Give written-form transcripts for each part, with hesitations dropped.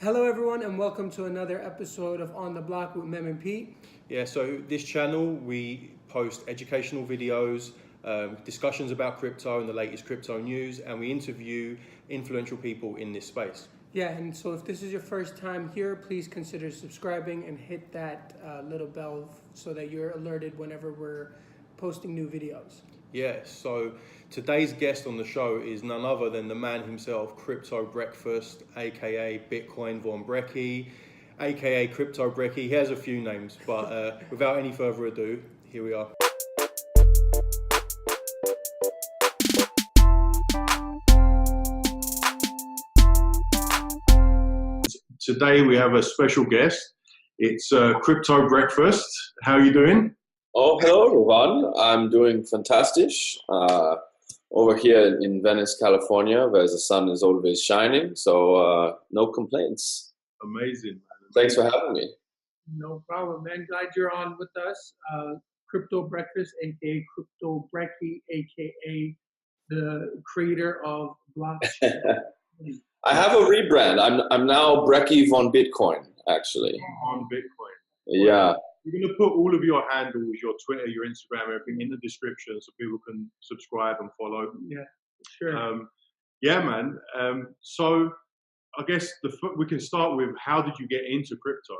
Hello, everyone, and welcome to another episode of On the Block with Mem and Pete. Yeah, so this channel, we post educational videos, discussions about crypto and the latest crypto news, and we interview influential people in this space. Yeah, and so if this is your first time here, please consider subscribing and hit that little bell so that you're alerted whenever we're posting new videos. Yeah, so today's guest on the show is none other than the man himself, Crypto Breakfast, aka Bitcoin Von Brekkie, aka Crypto Brekkie. He has a few names, but without any further ado, here we are. Today we have a special guest. It's Crypto Breakfast. How are you doing? Oh, hello everyone. I'm doing fantastic. Over here in Venice, California, where the sun is always shining. So no complaints. Amazing, man. Thanks for having me. No problem, man. Glad you're on with us. Crypto Breakfast, aka Crypto Brekkie, aka the creator of blockchain. I have a rebrand. I'm now Brekkie Von Bitcoin, actually. On Bitcoin. Yeah. We're going to put all of your handles, your Twitter, your Instagram, everything in the description so people can subscribe and follow. Yeah, sure. Yeah, man. So I guess we can start with, how did you get into crypto?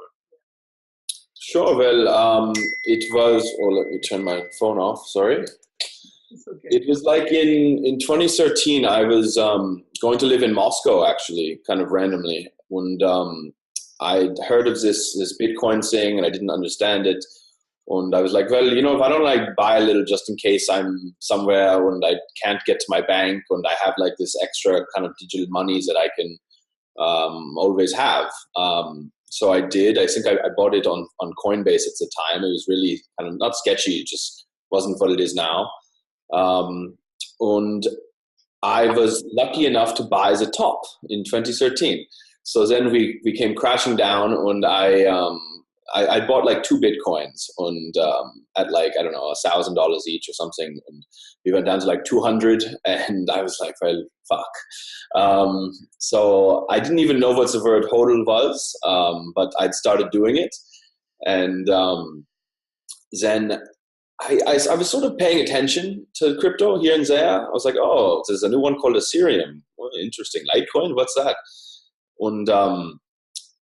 Sure. Well, it was, let me turn my phone off. Sorry. It's okay. It was like in 2013, I was going to live in Moscow, actually, kind of randomly. And I'd heard of this Bitcoin thing and I didn't understand it. And I was like, well, if I don't buy a little just in case I'm somewhere and I can't get to my bank and I have this extra kind of digital monies that I can always have. So I did. I think I bought it on Coinbase at the time. It was really kind of not sketchy. It just wasn't what it is now. And I was lucky enough to buy the top in 2013. So then we came crashing down, and I bought 2 Bitcoins and at I don't know, $1,000 each or something, and we went down to 200, and I was like, well, fuck. So I didn't even know what the word hodl was, but I'd started doing it, and then I was sort of paying attention to crypto here and there. I was like, oh, there's a new one called Ethereum. Oh, interesting. Litecoin, what's that? And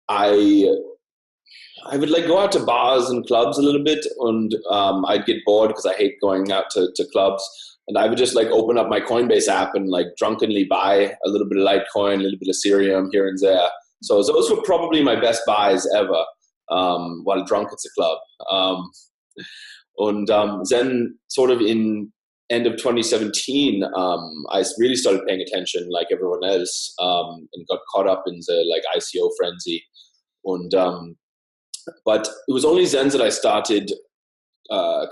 I would go out to bars and clubs a little bit, and I'd get bored because I hate going out to clubs. And I would just open up my Coinbase app and drunkenly buy a little bit of Litecoin, a little bit of Ethereum here and there. So those were probably my best buys ever while drunk at the club. And then sort of in end of 2017, I really started paying attention like everyone else, and got caught up in the ICO frenzy. And but it was only then that I started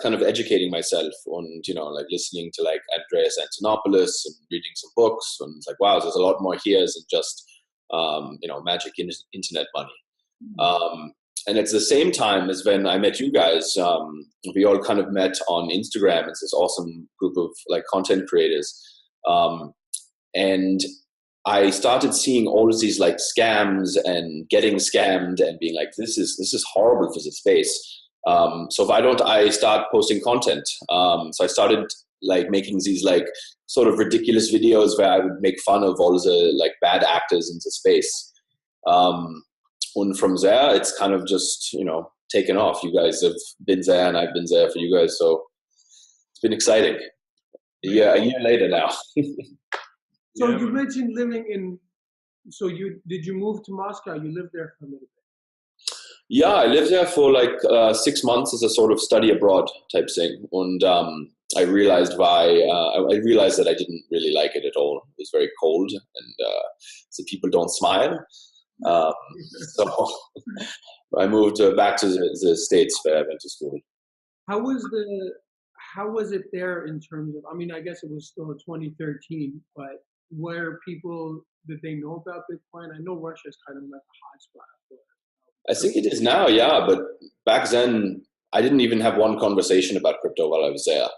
kind of educating myself and listening to Andreas Antonopoulos and reading some books, and it's wow, there's a lot more here than just magic internet money. And at the same time as when I met you guys, we all kind of met on Instagram. It's this awesome group of content creators. And I started seeing all of these scams and getting scammed and being this is horrible for the space. So why don't I start posting content? So I started making these sort of ridiculous videos where I would make fun of all the bad actors in the space. And from there, it's kind of just, taken off. You guys have been there and I've been there for you guys. So it's been exciting. A year later now. So you mentioned did you move to Moscow? You lived there for a little bit. Yeah, I lived there for 6 months as a sort of study abroad type thing. And I realized I realized that I didn't really like it at all. It was very cold, and the people don't smile. So I moved back to the States where I went to school. How was it there in terms of, I guess it was still 2013, but did they know about Bitcoin? I know Russia's kind of a hotspot. I think it is now, yeah, but back then I didn't even have one conversation about crypto while I was there.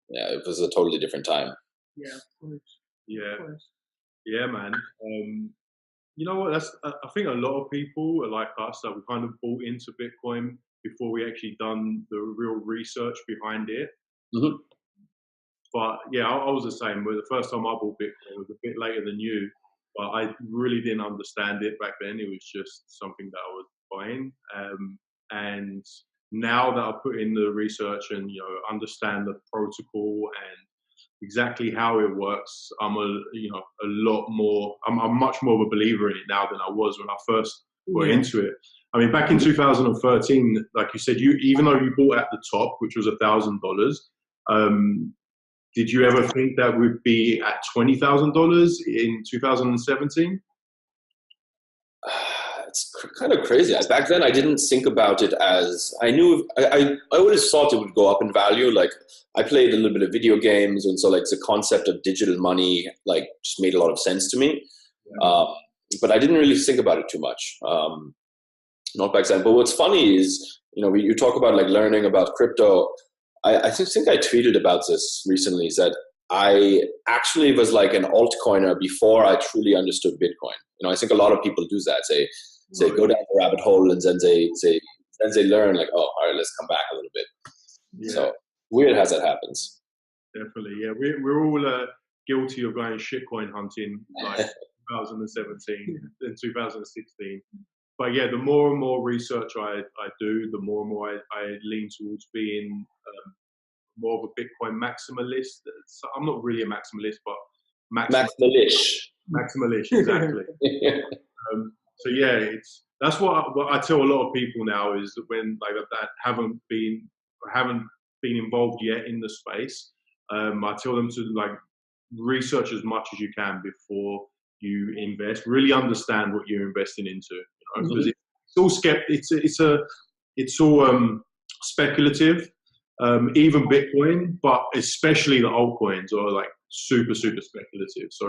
Yeah, it was a totally different time. Yeah, of course. Yeah. Of course. Yeah, man. You know what? I think a lot of people are like us that we kind of bought into Bitcoin before we actually done the real research behind it. Mm-hmm. But yeah, I was the same. The first time I bought Bitcoin was a bit later than you, but I really didn't understand it back then. It was just something that I was buying. And now that I put in the research and understand the protocol and exactly how it works, I'm I'm much more of a believer in it now than I was when I first got into it. I mean, back in 2013, like you said, even though you bought at the top, which was $1,000, did you ever think that would be at $20,000 in 2017? It's kind of crazy. Back then, I didn't think about it as I knew. I always thought it would go up in value. Like I played a little bit of video games, and so like the concept of digital money like just made a lot of sense to me. Yeah. But I didn't really think about it too much. Not back then. But what's funny is you talk about like learning about crypto. I think I tweeted about this recently. Is that I actually was like an altcoiner before I truly understood Bitcoin. I think a lot of people do that. They go down the rabbit hole and then they learn like, oh, all right, let's come back a little bit. Yeah. So weird how that happens. Definitely, yeah. We're all guilty of going shitcoin hunting like 2017 and 2016. But yeah, the more and more research I do, the more and more I lean towards being more of a Bitcoin maximalist. So I'm not really a maximalist, but maximalist, exactly. So yeah, that's what I tell a lot of people now is that when like that haven't been involved yet in the space, I tell them to like research as much as you can before you invest. Really understand what you're investing into, because it's all it's all speculative. Even Bitcoin, but especially the altcoins are like super speculative. So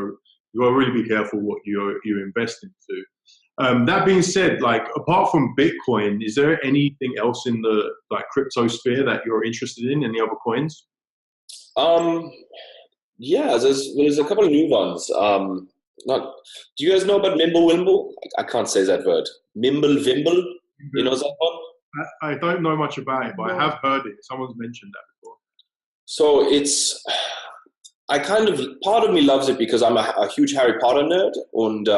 you got to really be careful what you invest into. That being said, like apart from Bitcoin, is there anything else in the like crypto sphere that you're interested in? Any other coins? Yeah, there's a couple of new ones. Do you guys know about Mimblewimble? I can't say that word. Mimblewimble. You know that one? I don't know much about it, but I have heard it. Someone's mentioned that before. So part of me loves it because I'm a huge Harry Potter nerd, and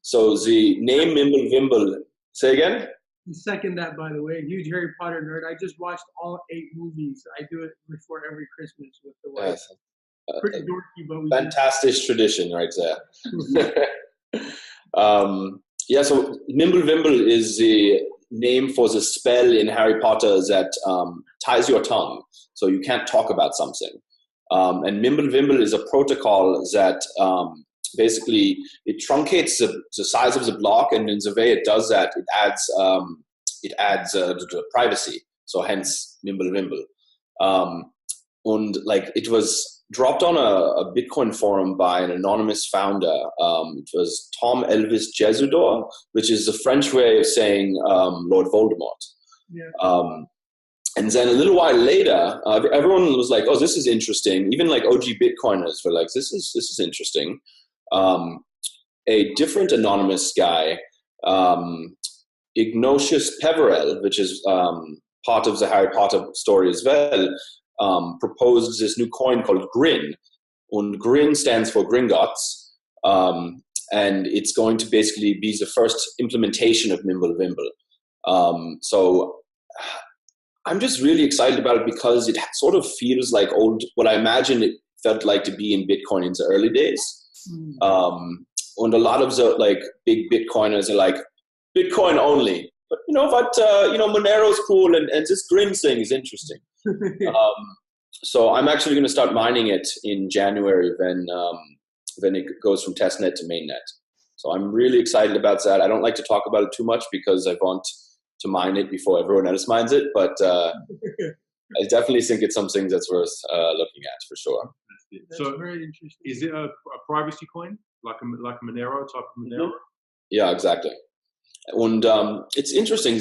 so the name Mimblewimble. Say again? Second that, by the way. Huge Harry Potter nerd. I just watched all 8 movies. I do it before every Christmas with the wife. Yes. Pretty dorky, but we fantastic tradition right there. Yeah, so Mimblewimble is the name for the spell in Harry Potter that ties your tongue, so you can't talk about something. And Mimblewimble is a protocol that basically it truncates the size of the block, and in the way it does that, it adds the privacy. So hence Mimblewimble. And like it was dropped on a Bitcoin forum by an anonymous founder. It was Tom Elvis Jesudor, which is the French way of saying Lord Voldemort. Yeah. And then a little while later, everyone was like, "Oh, this is interesting." Even like OG Bitcoiners were like, "This is interesting." A different anonymous guy, Ignatius Peverell, which is part of the Harry Potter story as well, proposed this new coin called Grin. And Grin stands for Gringotts, and it's going to basically be the first implementation of Mimblewimble. So I'm just really excited about it because it sort of feels like what I imagine it felt like to be in Bitcoin in the early days. And a lot of the like big Bitcoiners are like, Bitcoin only. But you know what, Monero's cool and this Grin thing is interesting. So I'm actually going to start mining it in January when it goes from testnet to mainnet. So I'm really excited about that. I don't like to talk about it too much because I want to mine it before everyone else mines it, but I definitely think it's something that's worth looking at for sure. So very interesting. Is it a privacy coin, like a Monero type of Monero? Yeah, exactly. And it's interesting.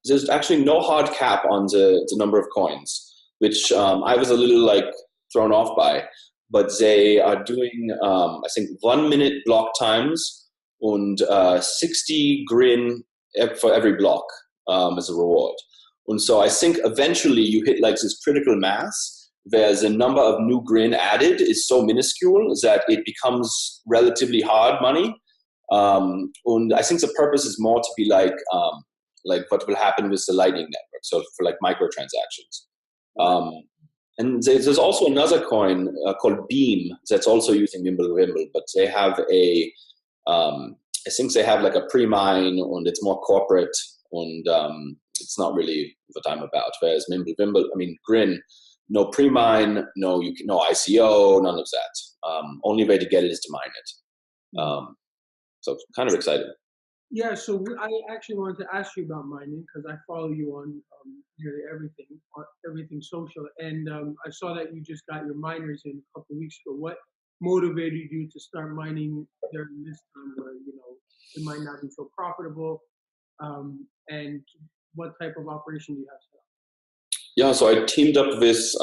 There's actually no hard cap on the number of coins, which I was a little like thrown off by. But they are doing, I think, 1 minute block times und 60 Grin for every block as a reward. And so I think eventually you hit like this critical mass where the number of new Grin added is so minuscule that it becomes relatively hard money. And I think the purpose is more to be like what will happen with the Lightning Network, so for like microtransactions. And there's also another coin called Beam that's also using Mimblewimble, but they have I think they have like a pre-mine, and it's more corporate, and it's not really what I'm about. Whereas Mimblewimble, I mean Grin, no pre-mine, no ICO, none of that. Only way to get it is to mine it. So kind of excited. Yeah, so I actually wanted to ask you about mining because I follow you on nearly everything social, and I saw that you just got your miners in a couple of weeks ago. What motivated you to start mining during this time where it might not be so profitable, and what type of operation do you have set up? Yeah, so I teamed up with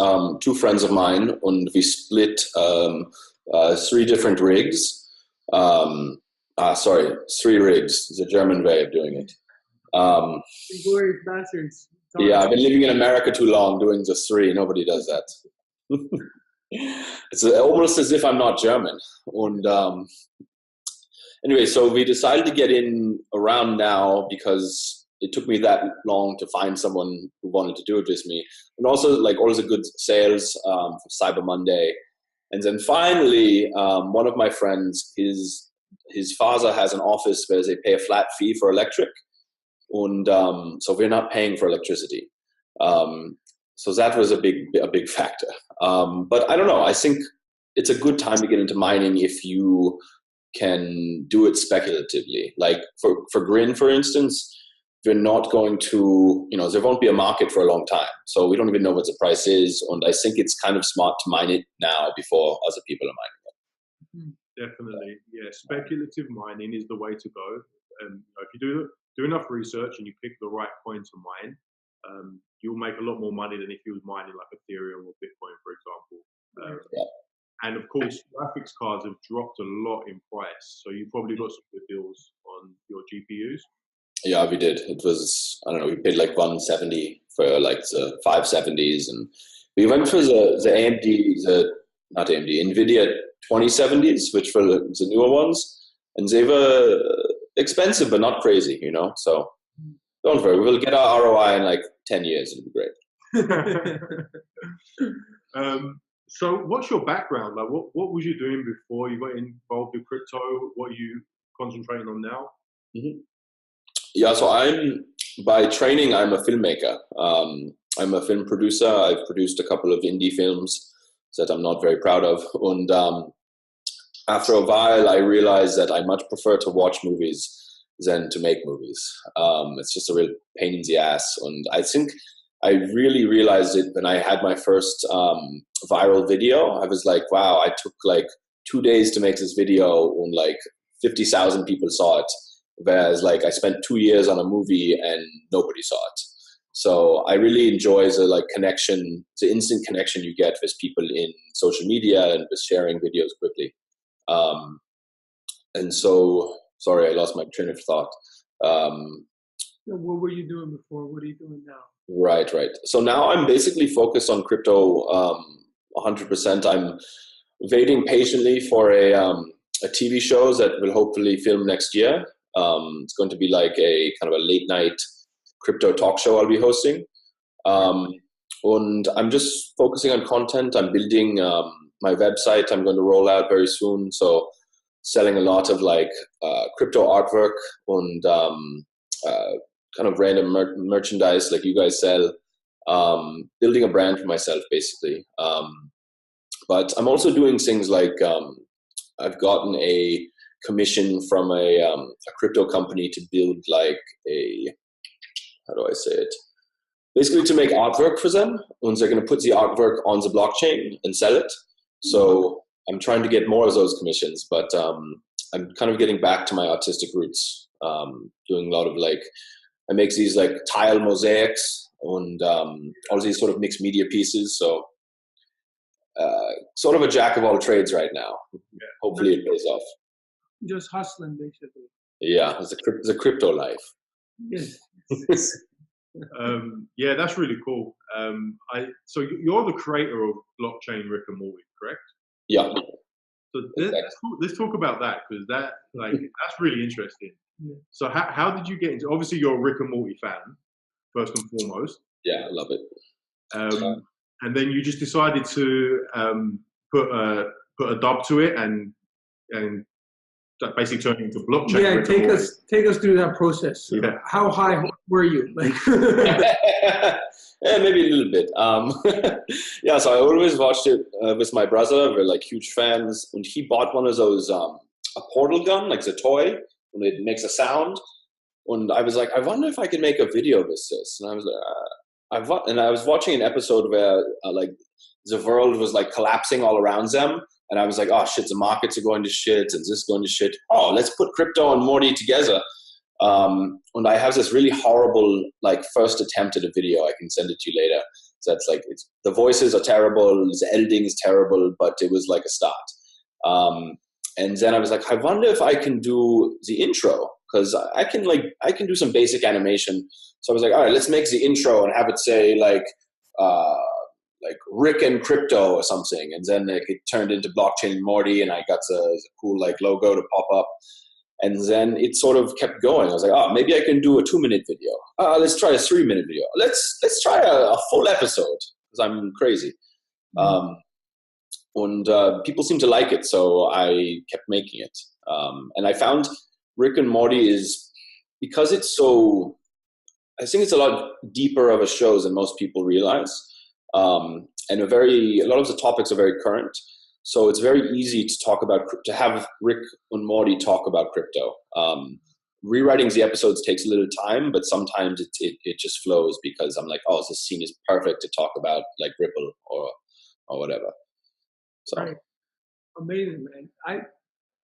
2 friends of mine, and we split 3 different rigs. 3 rigs. It's a German way of doing it. Glorious bastards. Yeah, I've been living in America too long doing just 3. Nobody does that. It's almost as if I'm not German. And anyway, so we decided to get in around now because it took me that long to find someone who wanted to do it with me. And also like all the good sales for Cyber Monday. And then finally, one of my friends, his father has an office where they pay a flat fee for electric, and so we're not paying for electricity. So that was a big factor. But I don't know. I think it's a good time to get into mining if you can do it speculatively. Like for Grin, for instance, we're not going to, there won't be a market for a long time. So we don't even know what the price is, and I think it's kind of smart to mine it now before other people are mining it. Definitely, yeah. Speculative mining is the way to go. If you do enough research and you pick the right coin to mine, you'll make a lot more money than if you was mining like Ethereum or Bitcoin, for example. And of course, graphics cards have dropped a lot in price, so you probably got some good deals on your GPUs. Yeah, we did. It was, I don't know, we paid like 170 for like the 570s, and we went for the NVIDIA 2070s, which were the newer ones, and they were expensive but not crazy, so don't worry, we'll get our ROI in like 10 years. It'll be great. So what's your background? Like what was you doing before you got involved with crypto? What are you concentrating on now? Mm-hmm. Yeah, so by training, I'm a filmmaker. I'm a film producer. I've produced a couple of indie films that I'm not very proud of. And after a while, I realized that I much prefer to watch movies than to make movies. It's just a real pain in the ass. And I think I really realized it when I had my first viral video. I was like, wow, I took like 2 days to make this video and like 50,000 people saw it. Whereas like I spent 2 years on a movie and nobody saw it. So I really enjoy the connection, the instant connection you get with people in social media and with sharing videos quickly. And so, sorry, I lost my train of thought. What were you doing before? What are you doing now? Right. So now I'm basically focused on crypto 100%. I'm waiting patiently for a TV show that will hopefully film next year. It's going to be like a kind of a late night crypto talk show I'll be hosting. And I'm just focusing on content. I'm building my website I'm going to roll out very soon. So selling a lot of crypto artwork and kind of random merchandise like you guys sell. Building a brand for myself basically. But I'm also doing things like I've gotten a commission from a crypto company to build how do I say it? Basically to make artwork for them, and they're going to put the artwork on the blockchain and sell it. So I'm trying to get more of those commissions, but I'm kind of getting back to my artistic roots, doing a lot of I make these tile mosaics and all these sort of mixed media pieces. So sort of a jack of all trades right now. Yeah. Hopefully it pays off. Just hustling, basically. Yeah, it's a crypto life. Yes. Yeah, that's really cool. So you're the creator of blockchain Rick and Morty, correct? Yeah. So Exactly. let's talk about that, because that's really interesting. Yeah. So how did you get into? Obviously, you're a Rick and Morty fan, first and foremost. Yeah, I love it. And then you just decided to put a dub to it and that basically turned into blockchain. Yeah, Rick and Morty. take us through that process. Yeah. How high were you? Like, Yeah, maybe a little bit. Yeah, so I always watched it with my brother. We're like huge fans, and he bought one of those a portal gun, like the toy, and it makes a sound. And I was like, I wonder if I can make a video with this. And I was like, I was watching an episode where like the world was like collapsing all around them. And I was like, oh shit, the markets are going to shit and this is going to shit. Oh, let's put crypto and Morty together. And I have this really horrible like first attempt at a video. I can send it to you later. So that's like, the voices are terrible, the editing is terrible, but it was like a start. And then I was like, I wonder if I can do the intro, because I can do some basic animation. So I was like, all right, let's make the intro and have it say like Rick and crypto or something. And then like, it turned into blockchain and Morty, and I got the cool like logo to pop up. And then it sort of kept going. I was like, oh, maybe I can do a 2-minute video. Let's try a 3-minute video. Let's try a full episode, because I'm crazy. And people seem to like it, so I kept making it. And I found Rick and Morty is, because it's so, I think it's a lot deeper of a show than most people realize. And a lot of the topics are very current. So it's very easy to have Rick and Morty talk about crypto. Rewriting the episodes takes a little time, but sometimes it just flows, because I'm like, oh, this scene is perfect to talk about like Ripple or whatever. So. right. Amazing, man.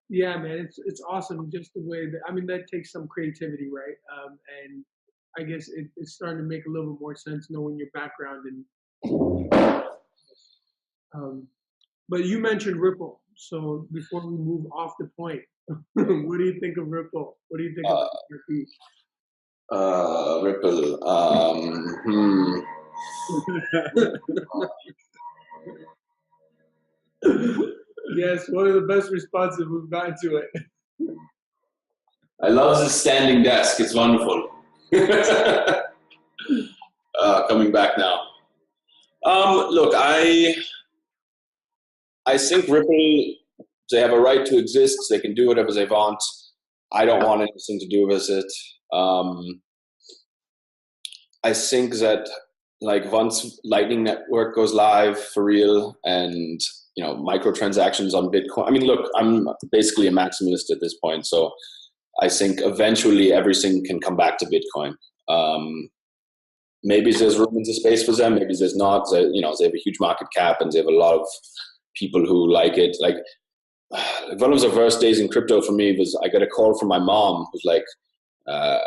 Yeah, man, it's awesome just the way that, I mean, that takes some creativity, right? And I guess it's starting to make a little bit more sense knowing your background but you mentioned Ripple. So before we move off the point, what do you think of Ripple? What do you think of your piece? Ripple. Yes, one of the best responses we've gotten to it. I love this standing desk. It's wonderful. Coming back now. Look, I think Ripple, they have a right to exist. They can do whatever they want. I don't want anything to do with it. I think that like once Lightning Network goes live for real, and microtransactions on Bitcoin. I mean, look, I'm basically a maximalist at this point, so I think eventually everything can come back to Bitcoin. Maybe there's room in the space for them. Maybe there's not. They have a huge market cap, and they have a lot of people who like it. Like one of the worst days in crypto for me was I got a call from my mom who's like, I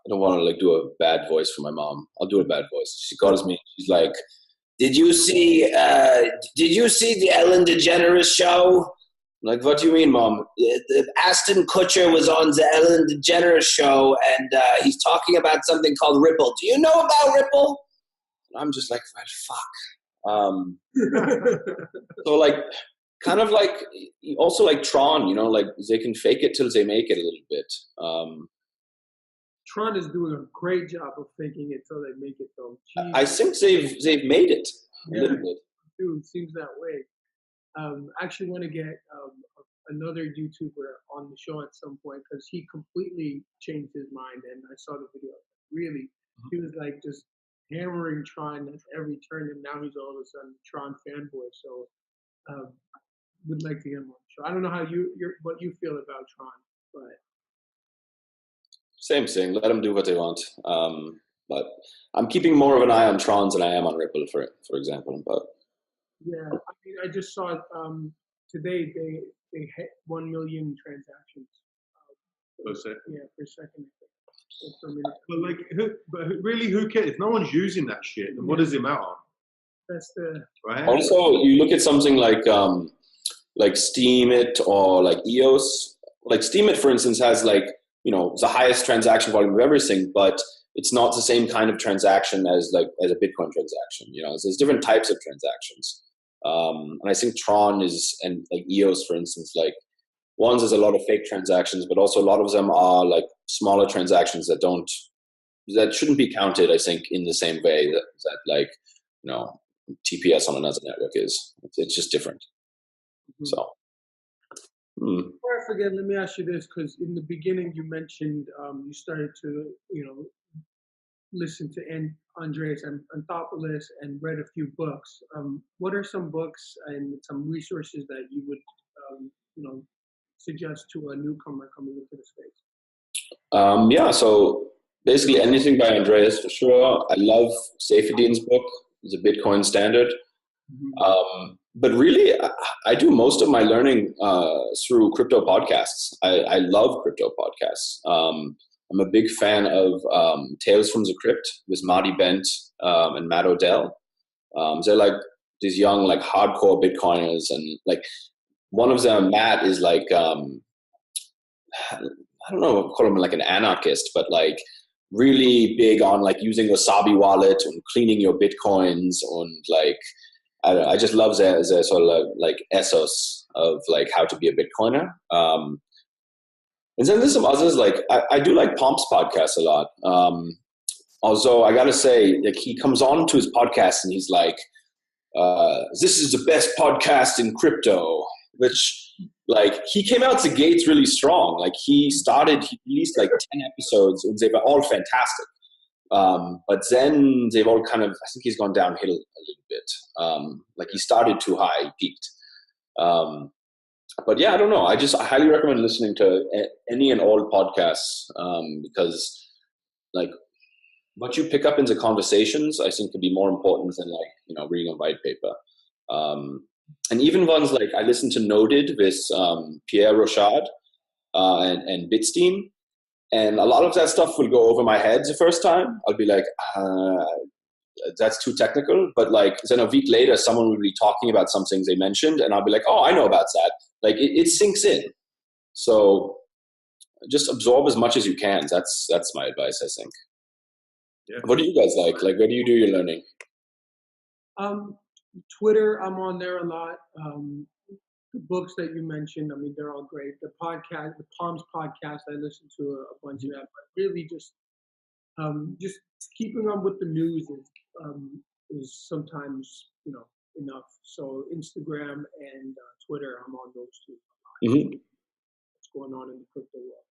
don't want to like do a bad voice for my mom. I'll do a bad voice. She calls me. She's like, Did you see the Ellen DeGeneres show? I'm like, what do you mean, Mom? Ashton Kutcher was on the Ellen DeGeneres show, and he's talking about something called Ripple. Do you know about Ripple? And I'm just like, well, fuck. So like, kind of like, also like Tron, like they can fake it till they make it a little bit. Tron is doing a great job of faking it till they make it, though. Jeez. I think they've made it a little bit. Dude, seems that way. I actually want to get another YouTuber on the show at some point, because he completely changed his mind, and I saw the video. Really, he was like just hammering Tron at every turn, and now he's all of a sudden Tron fanboy. So, would like to get him on the show. I don't know how what you feel about Tron, but same thing. Let them do what they want. But I'm keeping more of an eye on Tron than I am on Ripple, for example. But yeah, I mean, I just saw it today. They hit 1 million transactions per second. Yeah, per second. Per minute. But really, who cares? If no one's using that shit, then what does it matter? That's the right. Also, you look at something like Steam or like EOS. like Steemit, for instance, has like, you know, the highest transaction volume of everything, but it's not the same kind of transaction as a Bitcoin transaction. You know, there's different types of transactions. And I think Tron and like EOS, for instance, like ones there's a lot of fake transactions, but also a lot of them are like smaller transactions that shouldn't be counted, I think, in the same way that like, you know, TPS on another network is. It's just different. Mhm. So. Before I forget, let me ask you this, because in the beginning you mentioned you started to, listen to Andreas Anthopoulos and read a few books. What are some books and some resources that you would, suggest to a newcomer coming into the space? Yeah, so basically anything by Andreas for sure. I love Saifedean's book, The Bitcoin Standard. Mm-hmm. But really, I do most of my learning through crypto podcasts. I love crypto podcasts. I'm a big fan of Tales from the Crypt with Marty Bent and Matt Odell. They're like these young, like hardcore Bitcoiners, and like one of them, Matt, is like I don't know, call him like an anarchist, but like really big on like using Wasabi wallet and cleaning your Bitcoins, and like I don't know, I just love their sort of like ethos of like how to be a Bitcoiner. And then there's some others, like I do like Pomp's podcast a lot. Although I gotta say, like he comes on to his podcast and he's like, this is the best podcast in crypto, which like he came out the gates really strong. Like he released like 10 episodes and they were all fantastic. But then they've all kind of, I think he's gone downhill a little bit. Like he started too high, he peaked. But yeah, I don't know. I highly recommend listening to any and all podcasts because like what you pick up in the conversations, I think could be more important than like, you know, reading a white paper. And even ones like I listened to Noted with Pierre Rochard and Bitstein. And a lot of that stuff will go over my head the first time. I'll be like, that's too technical. But like then a week later, someone will be talking about something they mentioned, and I'll be like, oh, I know about that. Like it sinks in. So just absorb as much as you can. That's my advice, I think. Yeah. What do you guys like? Like, where do you do your learning? Twitter, I'm on there a lot. The books that you mentioned, I mean, they're all great. The podcast, the Palms podcast, I listen to a bunch of that. But really, just keeping up with the news is sometimes enough. So Instagram and Twitter, I'm on those two. Mm-hmm. What's going on in the crypto world?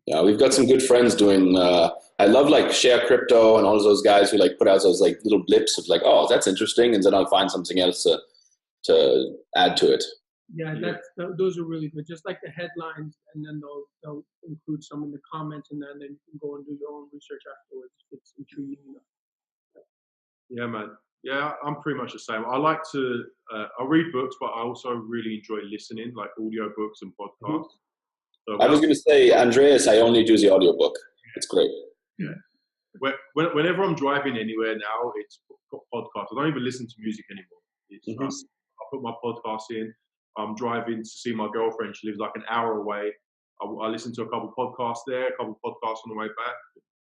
Yeah, we've got some good friends doing. I love like Share Crypto and all of those guys who like put out those like little blips of like, oh, that's interesting, and then I'll find something else to add to it. Yeah, those are really good. Just like the headlines, and then they'll include some in the comments, and then you can go and do your own research afterwards. It's intriguing enough. Yeah, man. Yeah, I'm pretty much the same. I like to I read books, but I also really enjoy listening, like audio books and podcasts. So I was going to say, Andreas, I only do the audiobook. It's great. Yeah. Whenever I'm driving anywhere now, it's podcast. I don't even listen to music anymore. It's I put my podcast in. I'm driving to see my girlfriend. She lives like an hour away. I listen to a couple podcasts there, a couple podcasts on the way back.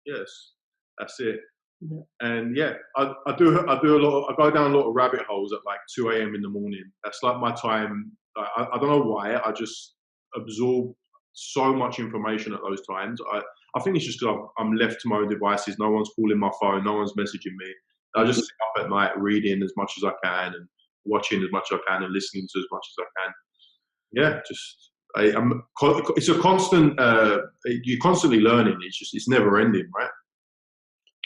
Yes, that's it. Yeah. And yeah, I do a lot. I go down a lot of rabbit holes at like 2 a.m. in the morning. That's like my time. I don't know why. I just absorb so much information at those times. I think it's just because I'm left to my own devices. No one's calling my phone. No one's messaging me. I just sit up at night reading as much as I can and watching as much as I can and listening to as much as I can. Yeah, just it's a constant. You're constantly learning. It's never ending, right?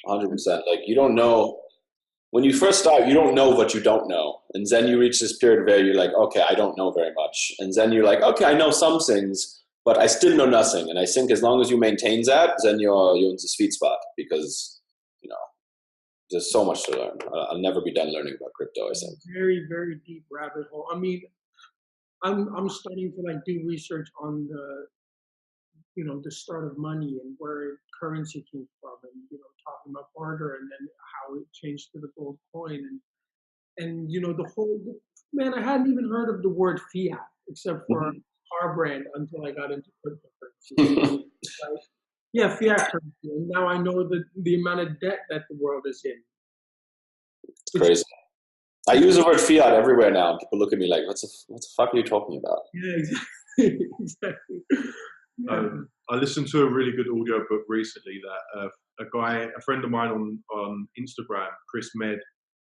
100%. Like you don't know when you first start, you don't know what you don't know, and then you reach this period where you're like, okay, I don't know very much, and then you're like, okay, I know some things, but I still know nothing. And I think as long as you maintain that, then you're in the sweet spot because there's so much to learn. I'll never be done learning about crypto, I think. Very, very deep rabbit hole. I mean, I'm starting to like do research on the start of money and where currency came from, and talking about barter and then how it changed to the gold coin, and the whole, man, I hadn't even heard of the word fiat except for car brand until I got into cryptocurrency. Like, yeah, fiat currency. And now I know the amount of debt that the world is in. It's crazy. I use the word fiat everywhere now. People look at me like, what the fuck are you talking about? Yeah, exactly. Exactly. Yeah. I listened to a really good audio book recently that a friend of mine on Instagram, Chris Med,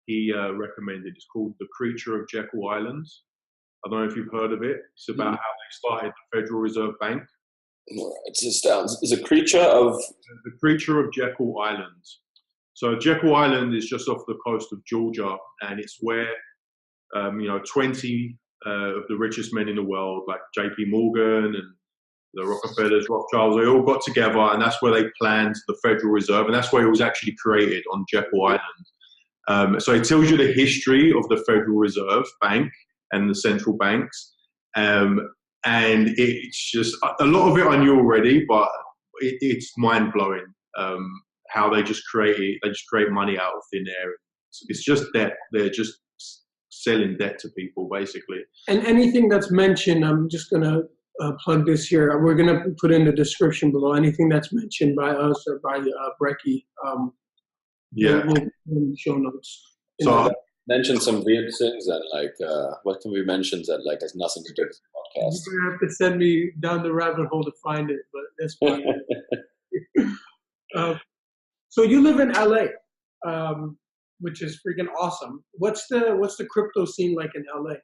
he recommended. It's called The Creature of Jekyll Island. I don't know if you've heard of it. It's about how they started the Federal Reserve Bank. It just sounds. Is a creature of The Creature of Jekyll Island. So Jekyll Island is just off the coast of Georgia, and it's where 20 of the richest men in the world, like J.P. Morgan and the Rockefellers, Rothschilds, they all got together, and that's where they planned the Federal Reserve, and that's where it was actually created, on Jekyll Island. So it tells you the history of the Federal Reserve Bank and the central banks, and it's just a lot of it I knew already, but it's mind blowing how they just create money out of thin air. It's just debt. They're just selling debt to people, basically. And anything that's mentioned, I'm just gonna plug this here. We're gonna put in the description below anything that's mentioned by us or by Brekkie. We'll put in the show notes. So I mentioned some weird things, and what can we mention that has nothing to do with the podcast? You're gonna have to send me down the rabbit hole to find it, but that's fine. So you live in LA, which is freaking awesome. What's the crypto scene like in LA?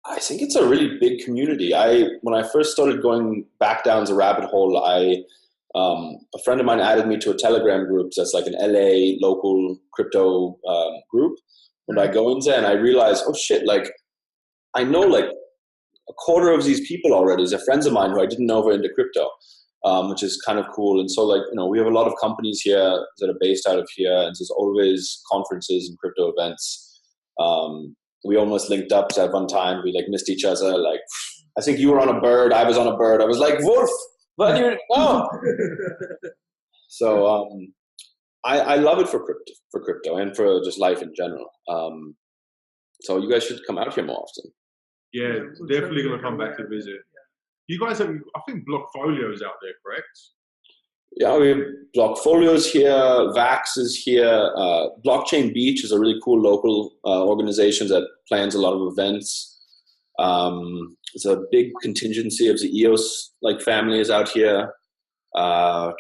I think it's a really big community. When I first started going back down the rabbit hole, a friend of mine added me to a Telegram group that's like an LA local crypto group. And I go in there and I realize, oh shit, I know a quarter of these people already. They're friends of mine who I didn't know were into crypto, which is kind of cool. And so we have a lot of companies here that are based out of here, and there's always conferences and crypto events. We almost linked up at one time. We missed each other. I think you were on a bird. I was on a bird. I was like, Wolf, what do you know? So I love it for crypto and for just life in general. So you guys should come out here more often. Yeah, definitely going to come back to visit. You guys have, I think, Blockfolio's out there, correct? Yeah, we have Blockfolios here, Vax is here. Blockchain Beach is a really cool local organization that plans a lot of events. It's a big contingency of the EOS family is out here. I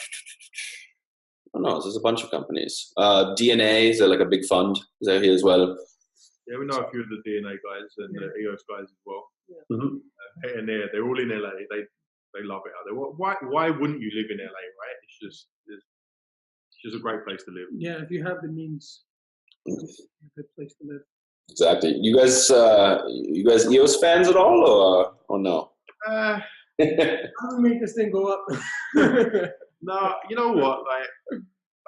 don't know, there's a bunch of companies. DNA, they're a big fund. They're here as well. Yeah, we know a few of the DNA guys and the EOS guys as well. Yeah. Mm-hmm. And they're all in LA. They love it out there. Why wouldn't you live in LA, right? It's just a great place to live. Yeah, if you have the means, it's a good place to live. Exactly. You guys EOS fans at all, or no? How do we make this thing go up? No, you know what?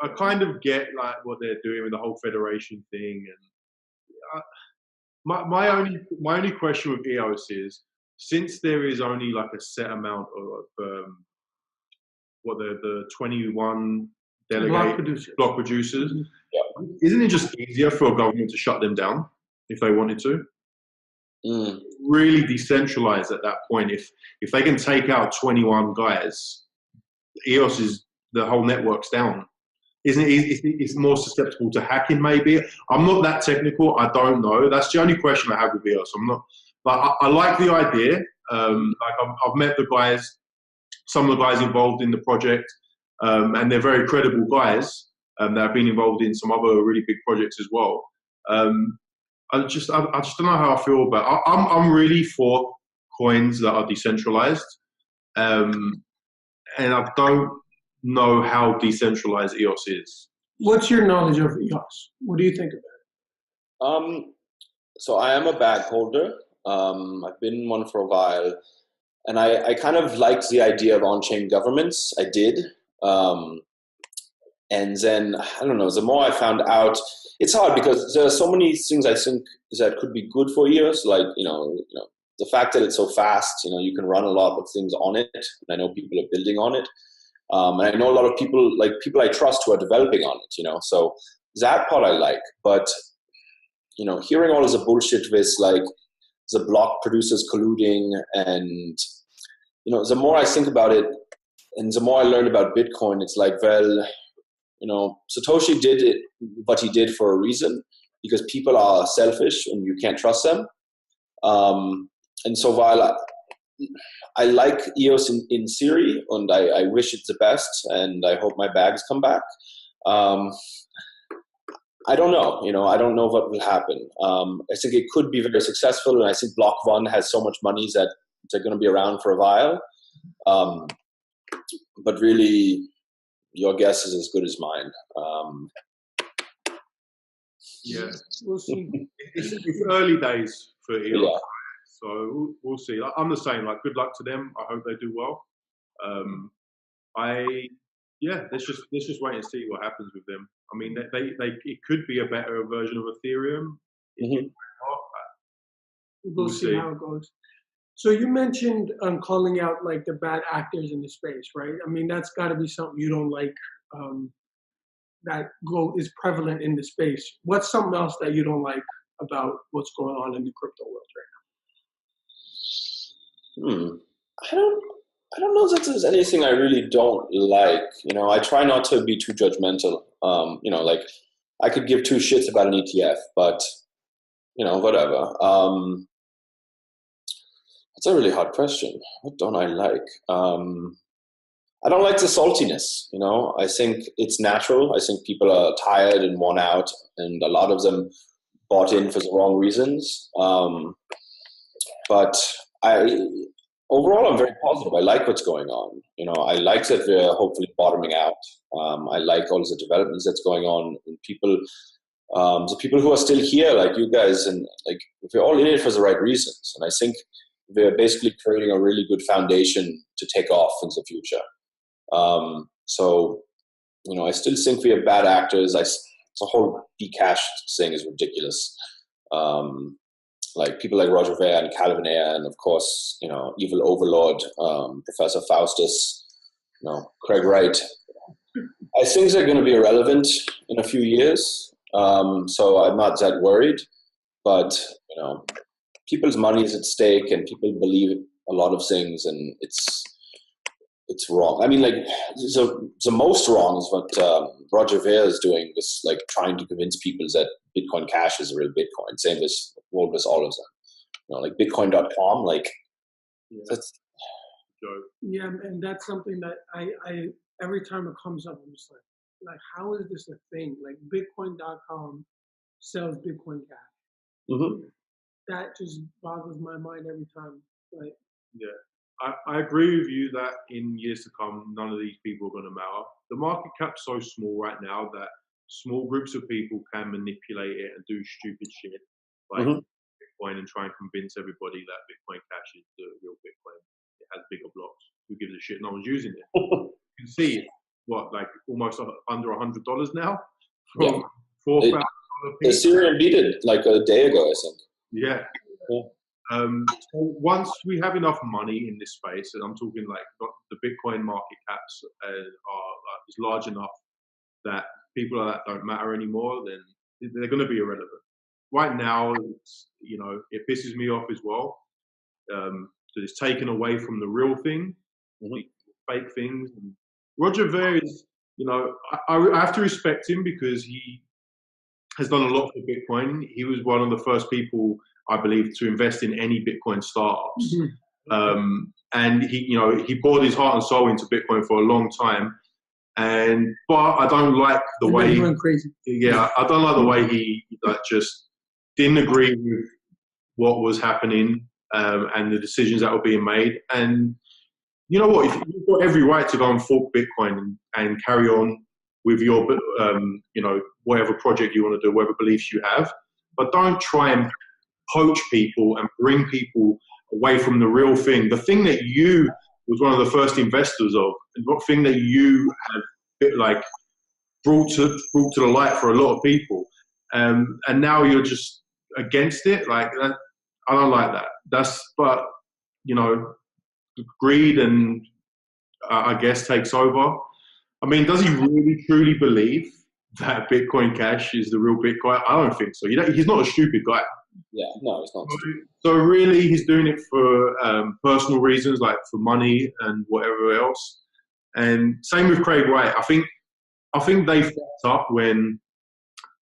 I kind of get what they're doing with the whole federation thing, and my only question with EOS is, since there is only a set amount of the 21 delegate block producers, yeah. Isn't it just easier for a government to shut them down if they wanted to? Really decentralized at that point. If they can take out 21 guys, EOS is the whole network's down. Isn't it? It's more susceptible to hacking, maybe. I'm not that technical. I don't know. That's the only question I have with EOS. I'm not. But I like the idea. I've met the guys, some of the guys involved in the project, and they're very credible guys that have been involved in some other really big projects as well. I just don't know how I feel about it. I'm really for coins that are decentralized, and I don't know how decentralized EOS is. What's your knowledge of EOS? What do you think about it? So I am a bag holder. I've been in one for a while, and I kind of liked the idea of on-chain governments. I did. And then, I don't know, the more I found out, it's hard because there are so many things I think that could be good for EOS, the fact that it's so fast, you can run a lot of things on it. And I know people are building on it. And I know a lot of people, people I trust who are developing on it, so that part I like. But, hearing all of the bullshit with the block producers colluding. And, you know, the more I think about it and the more I learned about Bitcoin, it's like, well, you know, Satoshi did it, what he did for a reason, because people are selfish and you can't trust them. And so while I like EOS in theory, and I wish it the best, and I hope my bags come back, I don't know. You know, I don't know what will happen. I think it could be very successful, and I think Block One has so much money that they're going to be around for a while. But really, your guess is as good as mine. Yeah, We'll see. it's early days for EOS, Yeah. so we'll see. I'm the same. Like, good luck to them. I hope they do well. Let's just wait and see what happens with them. I mean, it could be a better version of Ethereum. Mm-hmm. We'll see how it goes. So you mentioned calling out like the bad actors in the space, right? I mean, that's got to be something you don't like. That is prevalent in the space. What's something else that you don't like about what's going on in the crypto world right now? I don't know that there's anything I really don't like. You know, I try not to be too judgmental. You know, like I could give two shits about an ETF, but you know, whatever. It's a really hard question. What don't I like? I don't like the saltiness. You know, I think it's natural. I think people are tired and worn out, and a lot of them bought in for the wrong reasons. But overall, I'm very positive. I like what's going on. You know, I like that we're hopefully bottoming out. I like all the developments that's going on, and people, the people who are still here, like you guys, and like we're all in it for the right reasons. And I think we're basically creating a really good foundation to take off in the future. So, you know, I still think we have bad actors. The whole Bcash thing is ridiculous. Like people like Roger Ver and Calvin Ayre, and of course, you know, evil overlord, Professor Faustus, you know, Craig Wright. I think they're going to be irrelevant in a few years. So I'm not that worried, but you know, people's money is at stake and people believe a lot of things, and it's wrong. I mean, like the most wrong is what Roger Ver is doing, is like trying to convince people that Bitcoin Cash is a real Bitcoin. Same with all of them. You know, like Bitcoin.com, like that's. Yeah, and that's something that I every time it comes up, I'm just like how is this a thing? Like Bitcoin.com sells Bitcoin Cash. Mm-hmm. That just boggles my mind every time. Like, yeah. I agree with you that in years to come, none of these people are going to matter. The market cap's so small right now that small groups of people can manipulate it and do stupid shit like Bitcoin and try and convince everybody that Bitcoin Cash is the real Bitcoin. It has bigger blocks. Who gives a shit? No one's using it. You can see it, like almost under $100 now from $4,000. Ethereum beat it like a day ago, I think. Yeah. So once we have enough money in this space, and I'm talking like the Bitcoin market caps is large enough that people that don't matter anymore, then they're going to be irrelevant. Right now, you know, it pisses me off as well. That it's taken away from the real thing, fake things. And Roger Ver is, you know, I have to respect him because he has done a lot for Bitcoin. He was one of the first people, I believe, to invest in any Bitcoin startups. And he, you know, he poured his heart and soul into Bitcoin for a long time. But I don't like the way. Going crazy. Yeah, I don't like the way he just didn't agree with what was happening and the decisions that were being made. And you know what? You've got every right to go and fork Bitcoin and carry on with your, you know, whatever project you want to do, whatever beliefs you have. But don't try and poach people and bring people away from the real thing. The thing that you was one of the first investors of, and what thing that you have like brought to the light for a lot of people, and now you're just against it. Like that, I don't like that. But you know, greed and I guess takes over. I mean, does he really truly believe that Bitcoin Cash is the real Bitcoin? I don't think so. He's not a stupid guy. Yeah, no, it's not. So really, he's doing it for personal reasons, like for money and whatever else. And same with Craig Wright. I think they fucked up when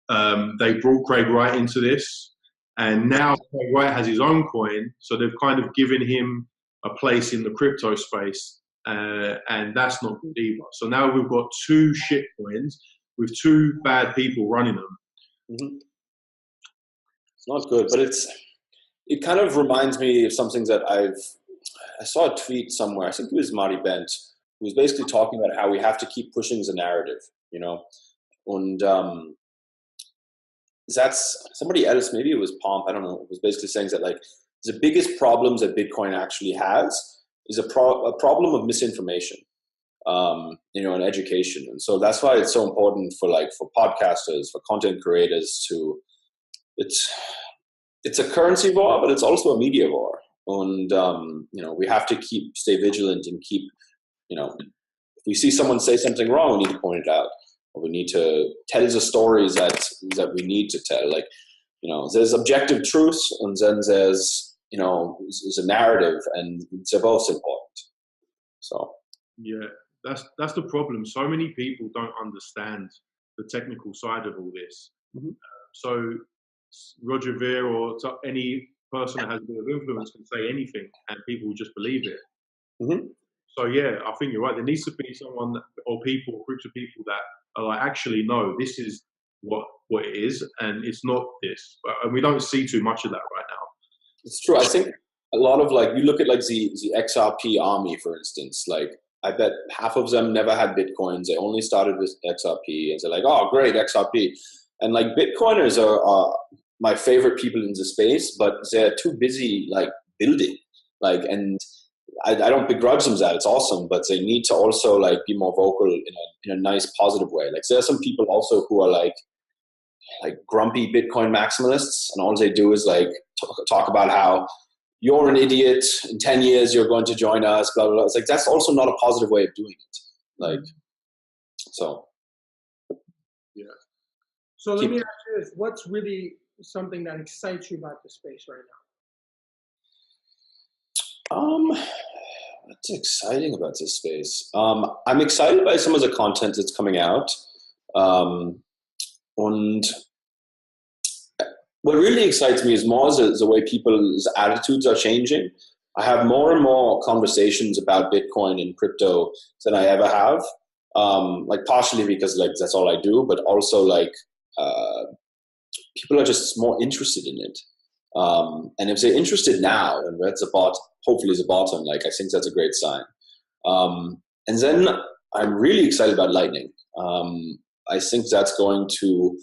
they brought Craig Wright into this, and now Craig Wright has his own coin, so they've kind of given him a place in the crypto space, and that's not good either. So now we've got two shit coins with two bad people running them. Mm-hmm. It's not good, but it kind of reminds me of something that I saw a tweet somewhere. I think it was Marty Bent, who was basically talking about how we have to keep pushing the narrative, you know, and that's somebody else, maybe it was Pomp, I don't know, was basically saying that like the biggest problems that Bitcoin actually has is a problem of misinformation, you know, and education. And so that's why it's so important for podcasters, for content creators it's a currency war, but it's also a media war. And, you know, we have to stay vigilant and keep, you know, if we see someone say something wrong, we need to point it out. We need to tell the stories that we need to tell. Like, you know, there's objective truth, and then there's, you know, there's a narrative, and they're both important. So yeah, that's the problem. So many people don't understand the technical side of all this. Mm-hmm. So Roger Ver or any person that has a bit of influence can say anything, and people will just believe it. Mm-hmm. So yeah, I think you're right. There needs to be someone or groups of people that are like, actually, no, this is what it is, and it's not this. And we don't see too much of that right now. It's true. I think a lot of you look at the XRP army, for instance. Like, I bet half of them never had Bitcoins. They only started with XRP, and they're like, oh, great, XRP. And Bitcoiners are my favorite people in the space, but they're too busy building. And I don't begrudge them that. It's awesome, but they need to also be more vocal in a nice, positive way. There are some people also who are like grumpy Bitcoin maximalists, and all they do is talk about how you're an idiot. In 10 years, you're going to join us. Blah blah blah. It's that's also not a positive way of doing it. So. Yeah. So let me ask you this: what's really something that excites you about the space right now? What's exciting about this space? I'm excited by some of the content that's coming out. And what really excites me is more the way people's attitudes are changing. I have more and more conversations about Bitcoin and crypto than I ever have. Partially because that's all I do, but also people are just more interested in it. And if they're interested now, and that's hopefully the bottom, I think that's a great sign. And then I'm really excited about Lightning. I think that's going to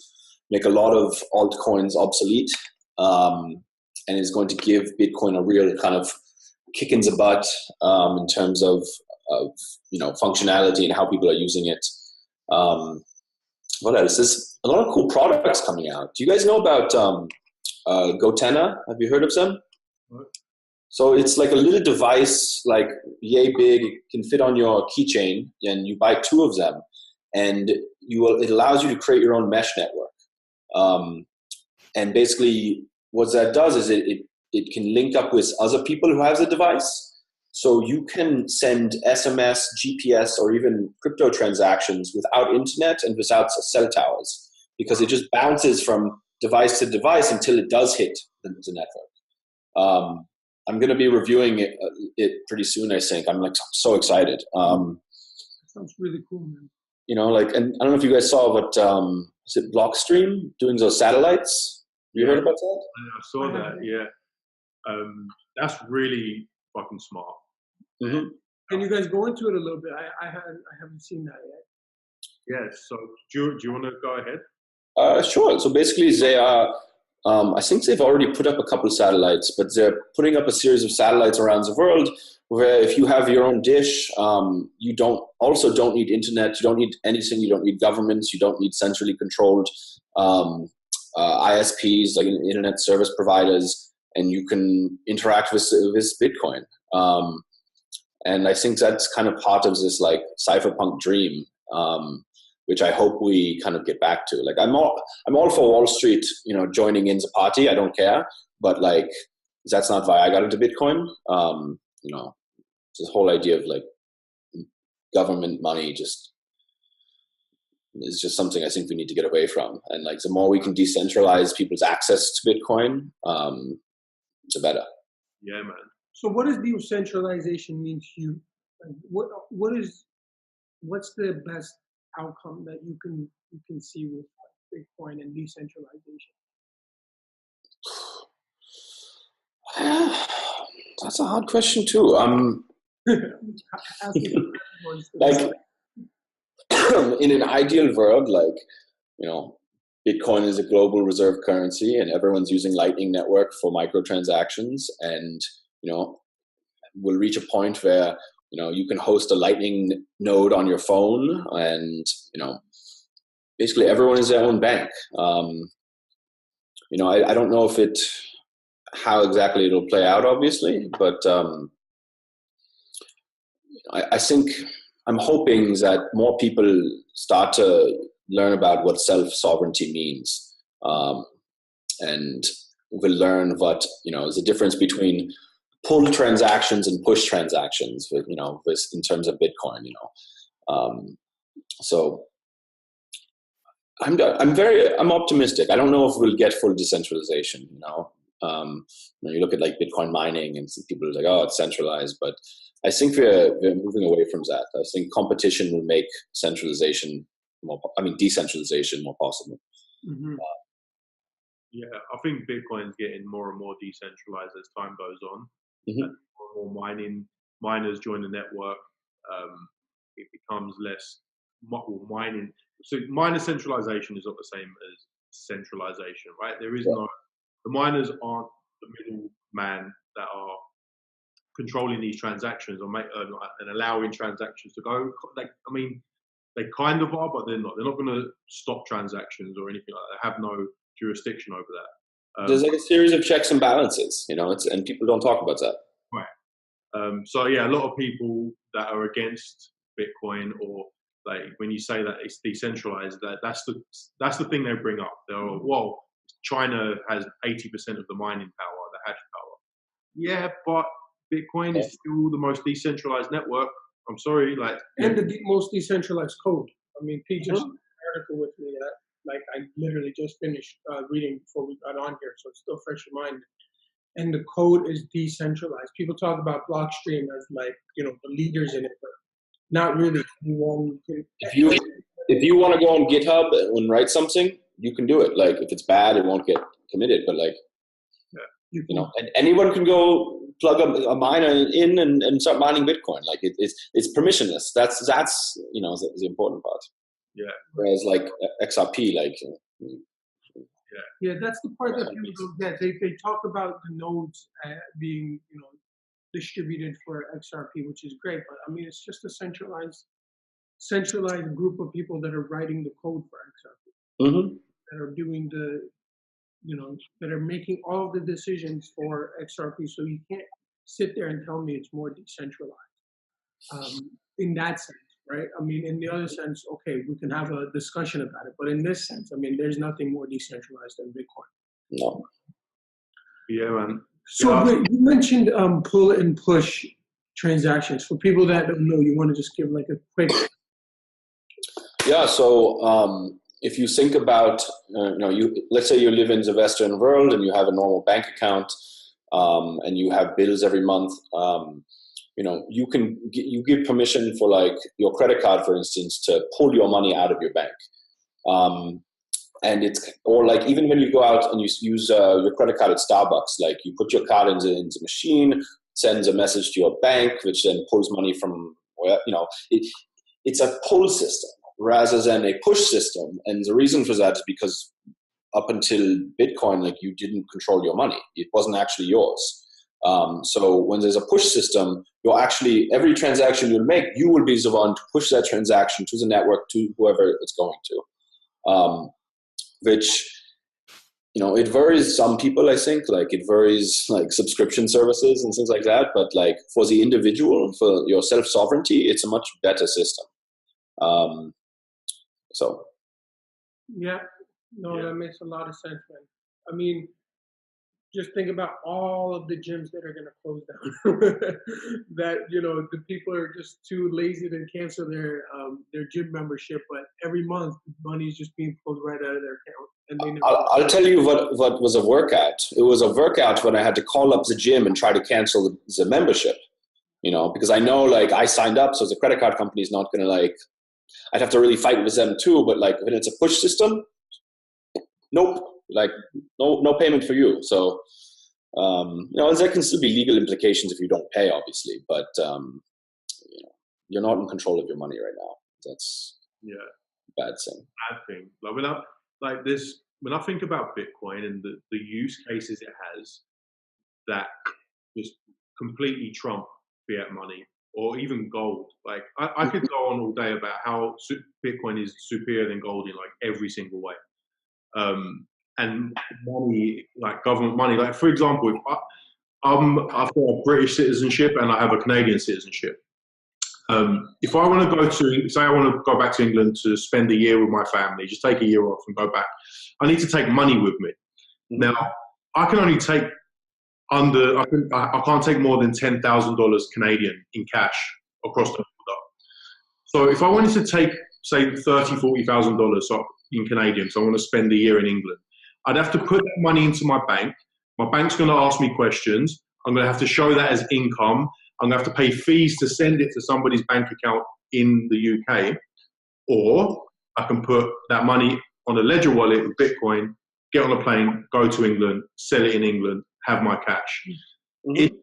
make a lot of altcoins obsolete, and is going to give Bitcoin a real kind of kick in the butt in terms of functionality and how people are using it. What else? There's a lot of cool products coming out. Do you guys know about Gotenna? Have you heard of them? What? So it's a little device, yay big. It can fit on your keychain, and you buy 2 of them, and it allows you to create your own mesh network. And basically, what that does is it can link up with other people who have the device. So you can send SMS, GPS, or even crypto transactions without internet and without cell towers, because it just bounces from device to device until it does hit the network. I'm going to be reviewing it pretty soon, I think. I'm so excited. That sounds really cool, man. And I don't know if you guys saw what, is it Blockstream doing those satellites? You heard about that? I saw that, yeah. That's really fucking smart. Mm-hmm. Can you guys go into it a little bit? I haven't seen that yet. Yeah, so do you want to go ahead? Sure. So basically they are, I think they've already put up a couple of satellites, but they're putting up a series of satellites around the world where if you have your own dish, you don't need internet, you don't need anything, you don't need governments, you don't need centrally controlled ISPs, internet service providers, and you can interact with Bitcoin. And I think that's kind of part of this cypherpunk dream. which I hope we kind of get back to. Like I'm all for Wall Street, joining in the party. I don't care, but like that's not why I got into Bitcoin. This whole idea of like government money is just something I think we need to get away from. And like the more we can decentralize people's access to Bitcoin, the better. Yeah, man. So what does decentralization mean to you? Like, what's the best outcome that you can see with Bitcoin and decentralization? That's a hard question too. Like in an ideal world, like, Bitcoin is a global reserve currency and everyone's using Lightning Network for microtransactions, and, we'll reach a point where, you can host a Lightning node on your phone and, basically everyone is their own bank. I don't know how exactly it'll play out, obviously, but I think I'm hoping that more people start to learn about what self-sovereignty means, and will learn what is the difference between pull transactions and push transactions. In terms of Bitcoin, so I'm optimistic. I don't know if we'll get full decentralization. You look at like Bitcoin mining and people are like, oh, it's centralized, but I think we're moving away from that. I think competition will make decentralization more possible. Mm-hmm. Yeah, I think Bitcoin's getting more and more decentralized as time goes on. Mm-hmm. As more miners join the network, it becomes less mining. So miner centralization is not the same as centralization, right? There is no, the miners aren't the middleman that are controlling these transactions and allowing transactions to go. They kind of are, but they're not. They're not going to stop transactions or anything like that. They have no jurisdiction over that. There's like a series of checks and balances, and people don't talk about that. Right. So yeah, a lot of people that are against Bitcoin, or like when you say that it's decentralized, that's the thing they bring up. They're well, China has 80% of the mining power, the hash power. Yeah, but Bitcoin is still the most decentralized network. I'm sorry, and the most decentralized code. Pete just an article with me that I literally just finished reading before we got on here, so it's still fresh in mind. And the code is decentralized. People talk about Blockstream as the leaders in it, but not really. If you want to go on GitHub and write something, you can do it. Like if it's bad, it won't get committed. But and anyone can go plug a miner in and start mining Bitcoin. Like it's permissionless. That's the important part. Yeah. Whereas like XRP, yeah, that's the part that people don't get. They talk about the nodes being distributed for XRP, which is great, but it's just a centralized group of people that are writing the code for XRP, mm-hmm. that are doing that are making all the decisions for XRP. So you can't sit there and tell me it's more decentralized in that sense, right? In the other sense, okay, we can have a discussion about it. But in this sense, there's nothing more decentralized than Bitcoin. No. Yeah, man. So you mentioned pull and push transactions. For people that don't know, you want to just give like a quick... Yeah, so if you think about, let's say you live in the Western world and you have a normal bank account and you have bills every month, you give permission for like your credit card, for instance, to pull your money out of your bank. And or like even when you go out and you use your credit card at Starbucks, like you put your card into the machine, sends a message to your bank, which then pulls money from where, it's a pull system rather than a push system. And the reason for that is because up until Bitcoin, like you didn't control your money. It wasn't actually yours. So when there's a push system, every transaction you'll make, you will be the one to push that transaction to the network, to whoever it's going to. Which, it varies some people, I think, like it varies like subscription services and things like that. But like for the individual, for your self-sovereignty, it's a much better system. So Yeah, no, Yeah. that makes a lot of sense, man. I mean, just think about all of the gyms that are going to close down. That the people are just too lazy to cancel their gym membership, but every month money is just being pulled right out of their account, and they never. I'll tell you what was a workout. It was a workout when I had to call up the gym and try to cancel the membership. Because I know, like, I signed up, so the credit card company is not going to, like, I'd have to really fight with them too. But like, when it's a push system, nope, like no payment for you. So and there can still be legal implications if you don't pay, obviously. But you're not in control of your money right now. That's Yeah. a bad thing. Bad thing. Like when I think about Bitcoin and the use cases it has, that just completely trump fiat money or even gold. Like I could go on all day about how Bitcoin is superior than gold in like every single way. And money, like government money, like for example, if I've got a British citizenship and I have a Canadian citizenship. If I want to say I want to go back to England to spend a year with my family, just take a year off and go back, I need to take money with me. Now, I can only take I can't take more than $10,000 Canadian in cash across the border. So if I wanted to take, say, $40,000 in Canadian, so I want to spend a year in England, I'd have to put that money into my bank. My bank's going to ask me questions. I'm going to have to show that as income. I'm going to have to pay fees to send it to somebody's bank account in the UK. Or I can put that money on a ledger wallet with Bitcoin, get on a plane, go to England, sell it in England, have my cash. It's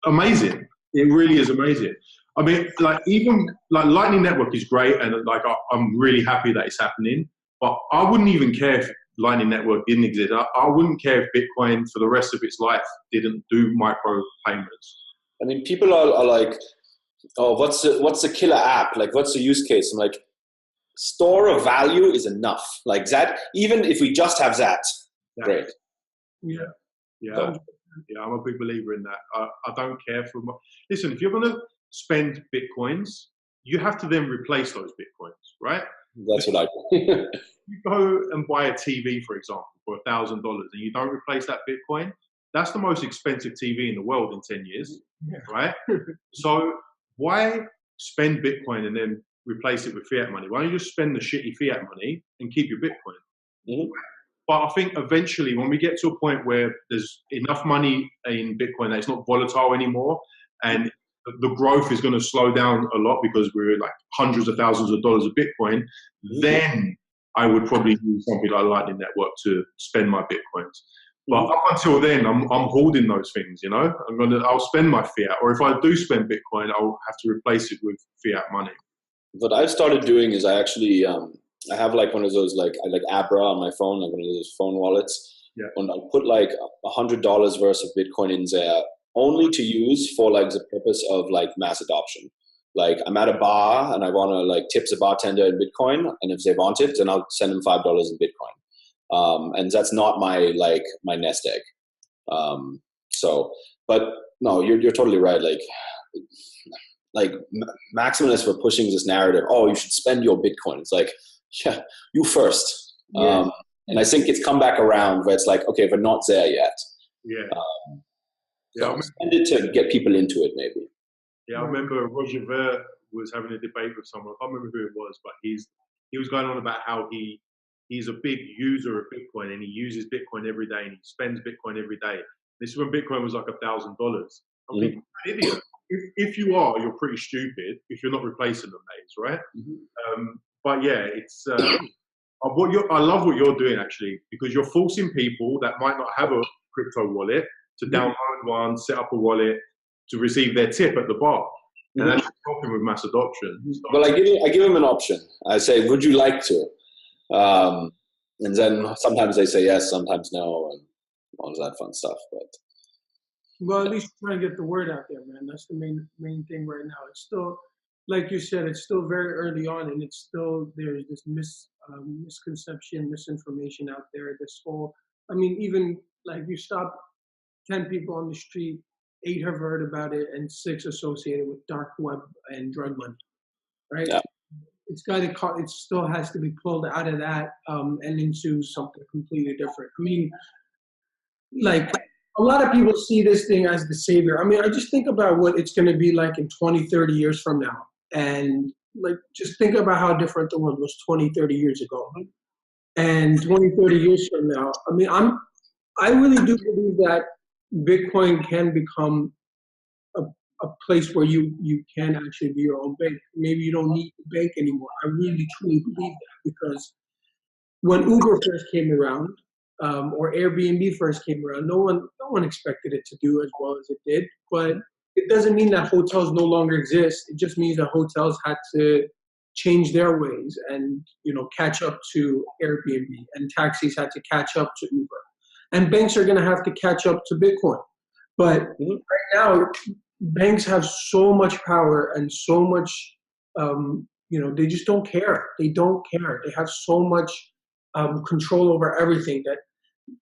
amazing. It really is amazing. I mean, like, even like Lightning Network is great, and like I'm really happy that it's happening. But I wouldn't even care if Lightning Network didn't exist. I wouldn't care if Bitcoin for the rest of its life didn't do micro payments. I mean, people are like, oh, what's the killer app? Like, what's the use case? I'm like, store of value is enough. Like that, even if we just have that, great. Yeah. Yeah. So, Yeah, I'm a big believer in that. I don't care for listen, if you're going to spend Bitcoins, you have to then replace those Bitcoins, right? that's what I do. You go and buy a TV, for example, for $1,000 and you don't replace that Bitcoin, that's the most expensive TV in the world in 10 years, right? So why spend Bitcoin and then replace it with fiat money? Why don't you just spend the shitty fiat money and keep your Bitcoin? But I think eventually, when we get to a point where there's enough money in Bitcoin that it's not volatile anymore, and the growth is going to slow down a lot because we're like hundreds of thousands of dollars of Bitcoin, then I would probably use something like Lightning Network to spend my Bitcoins. But up until then, I'm holding those things. I'll spend my fiat, or if I do spend Bitcoin, I'll have to replace it with fiat money. What I've started doing is I actually I have like one of those like Abra on my phone, like one of those phone wallets, and I'll put like $100 worth of Bitcoin in there only to use for like the purpose of like mass adoption. Like I'm at a bar and I want to like tip the bartender in Bitcoin, and if they want it, then I'll send them $5 in Bitcoin. And that's not my nest egg. But no, you're totally right. Like maximalists were pushing this narrative. Oh, you should spend your Bitcoin. It's like, yeah, you first. And I think it's come back around where it's like, okay, we're not there yet. Spend it to get people into it, maybe. Yeah, I remember Roger Ver was having a debate with someone. I can't remember who it was, but he was going on about how he's a big user of Bitcoin and he uses Bitcoin every day and he spends Bitcoin every day. This is when Bitcoin was like $1,000. I'm thinking, idiot. If you are, you're pretty stupid if you're not replacing them, mates, right? But yeah, it's I love what you're doing actually, because you're forcing people that might not have a crypto wallet to download one, set up a wallet to receive their tip at the bar, and that's helping with mass adoption. Well, I give them an option. I say, would you like to? And then sometimes they say yes, sometimes no, and all of that fun stuff. But well, at least try to get the word out there, man. That's the main thing right now. It's still, like you said, it's still very early on, and it's still there's this misconception, misinformation out there. This whole, I mean, even like you stop 10 people on the street, 8 have heard about it, and 6 associated with dark web and drug money, right? Yeah. it's got to, it still has to be pulled out of that and into something completely different. I mean, like a lot of people see this thing as the savior. I mean, I just think about what it's going to be like in 20, 30 years from now. And like, just think about how different the world was 20, 30 years ago. And 20, 30 years from now, I mean, I really do believe that Bitcoin can become a place where you can actually be your own bank. Maybe you don't need the bank anymore. I really truly believe that, because when Uber first came around, or Airbnb first came around, no one expected it to do as well as it did. But it doesn't mean that hotels no longer exist. It just means that hotels had to change their ways and catch up to Airbnb, and taxis had to catch up to Uber, and banks are going to have to catch up to Bitcoin. But right now, banks have so much power and so much, they just don't care. They don't care. They have so much control over everything that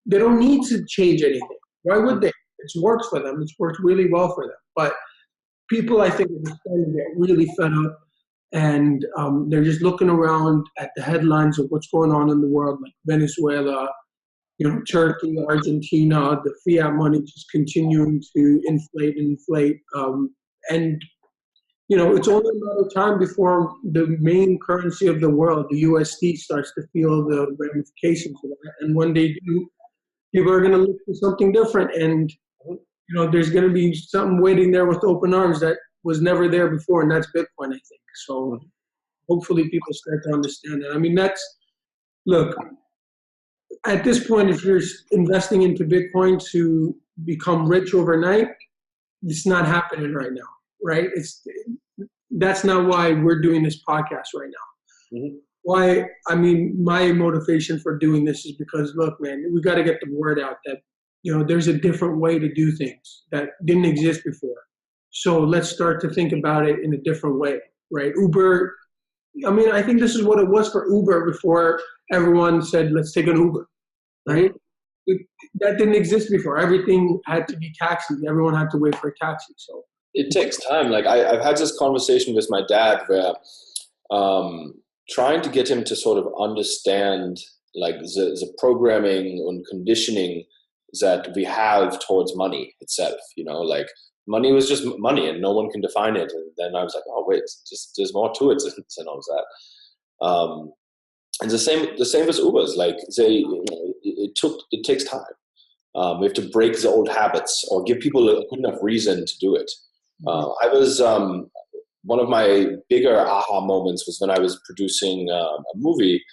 they don't need to change anything. Why would they? It's worked for them. It's worked really well for them. But people, I think, are starting to get really fed up, and they're just looking around at the headlines of what's going on in the world, like Venezuela, Turkey, Argentina, the fiat money just continuing to inflate and inflate. And it's only a matter of time before the main currency of the world, the USD, starts to feel the ramifications of that. And when they do, people are going to look for something different. And, there's going to be something waiting there with open arms that was never there before, and that's Bitcoin, I think. So hopefully people start to understand that. I mean, look, at this point, if you're investing into Bitcoin to become rich overnight, it's not happening right now, right? That's not why we're doing this podcast right now. Mm-hmm. Why? I mean, my motivation for doing this is because, look, man, we got to get the word out that, there's a different way to do things that didn't exist before. So let's start to think about it in a different way, right? Uber, I mean, I think this is what it was for Uber before everyone said, let's take an Uber, right? That didn't exist before. Everything had to be taxis. Everyone had to wait for a taxi. So it takes time. Like I've had this conversation with my dad where trying to get him to sort of understand like the programming and conditioning that we have towards money itself, like money was just money and no one can define it. And then I was like, oh wait, there's more to it than all that. And the same with Ubers. Like it takes time. We have to break the old habits or give people a good enough reason to do it. I was one of my bigger aha moments was when I was producing a movie.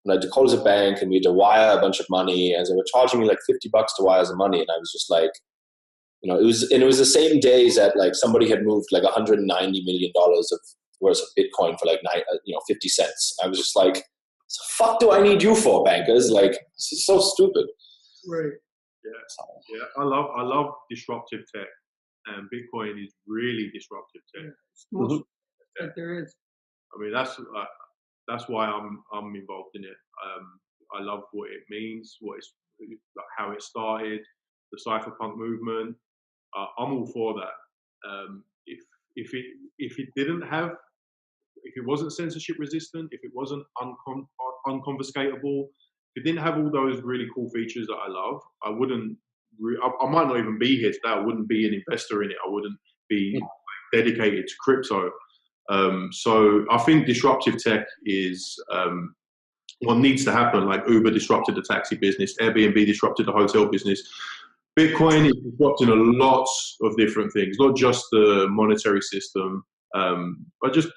And I had to call the bank and we had to wire a bunch of money, and they were charging me like $50 to wire the money. And I was just like, it was the same day that like somebody had moved like $190 million worth of Bitcoin for like 50 cents. I was just like, the fuck do I need you for, bankers? Like, this is so stupid. Right. Yeah. I love disruptive tech, and Bitcoin is really disruptive tech. Yeah. It's the most that there is. I mean, that's why I'm involved in it. I love what it means, how it started, the cypherpunk movement. I'm all for that. If it wasn't censorship resistant, if it wasn't unconfiscatable, if it didn't have all those really cool features that I love, I wouldn't. I might not even be here today. I wouldn't be an investor in it. I wouldn't be dedicated to crypto. So I think disruptive tech is what needs to happen. Like Uber disrupted the taxi business, Airbnb disrupted the hotel business. Bitcoin is disrupting a lot of different things, not just the monetary system, but just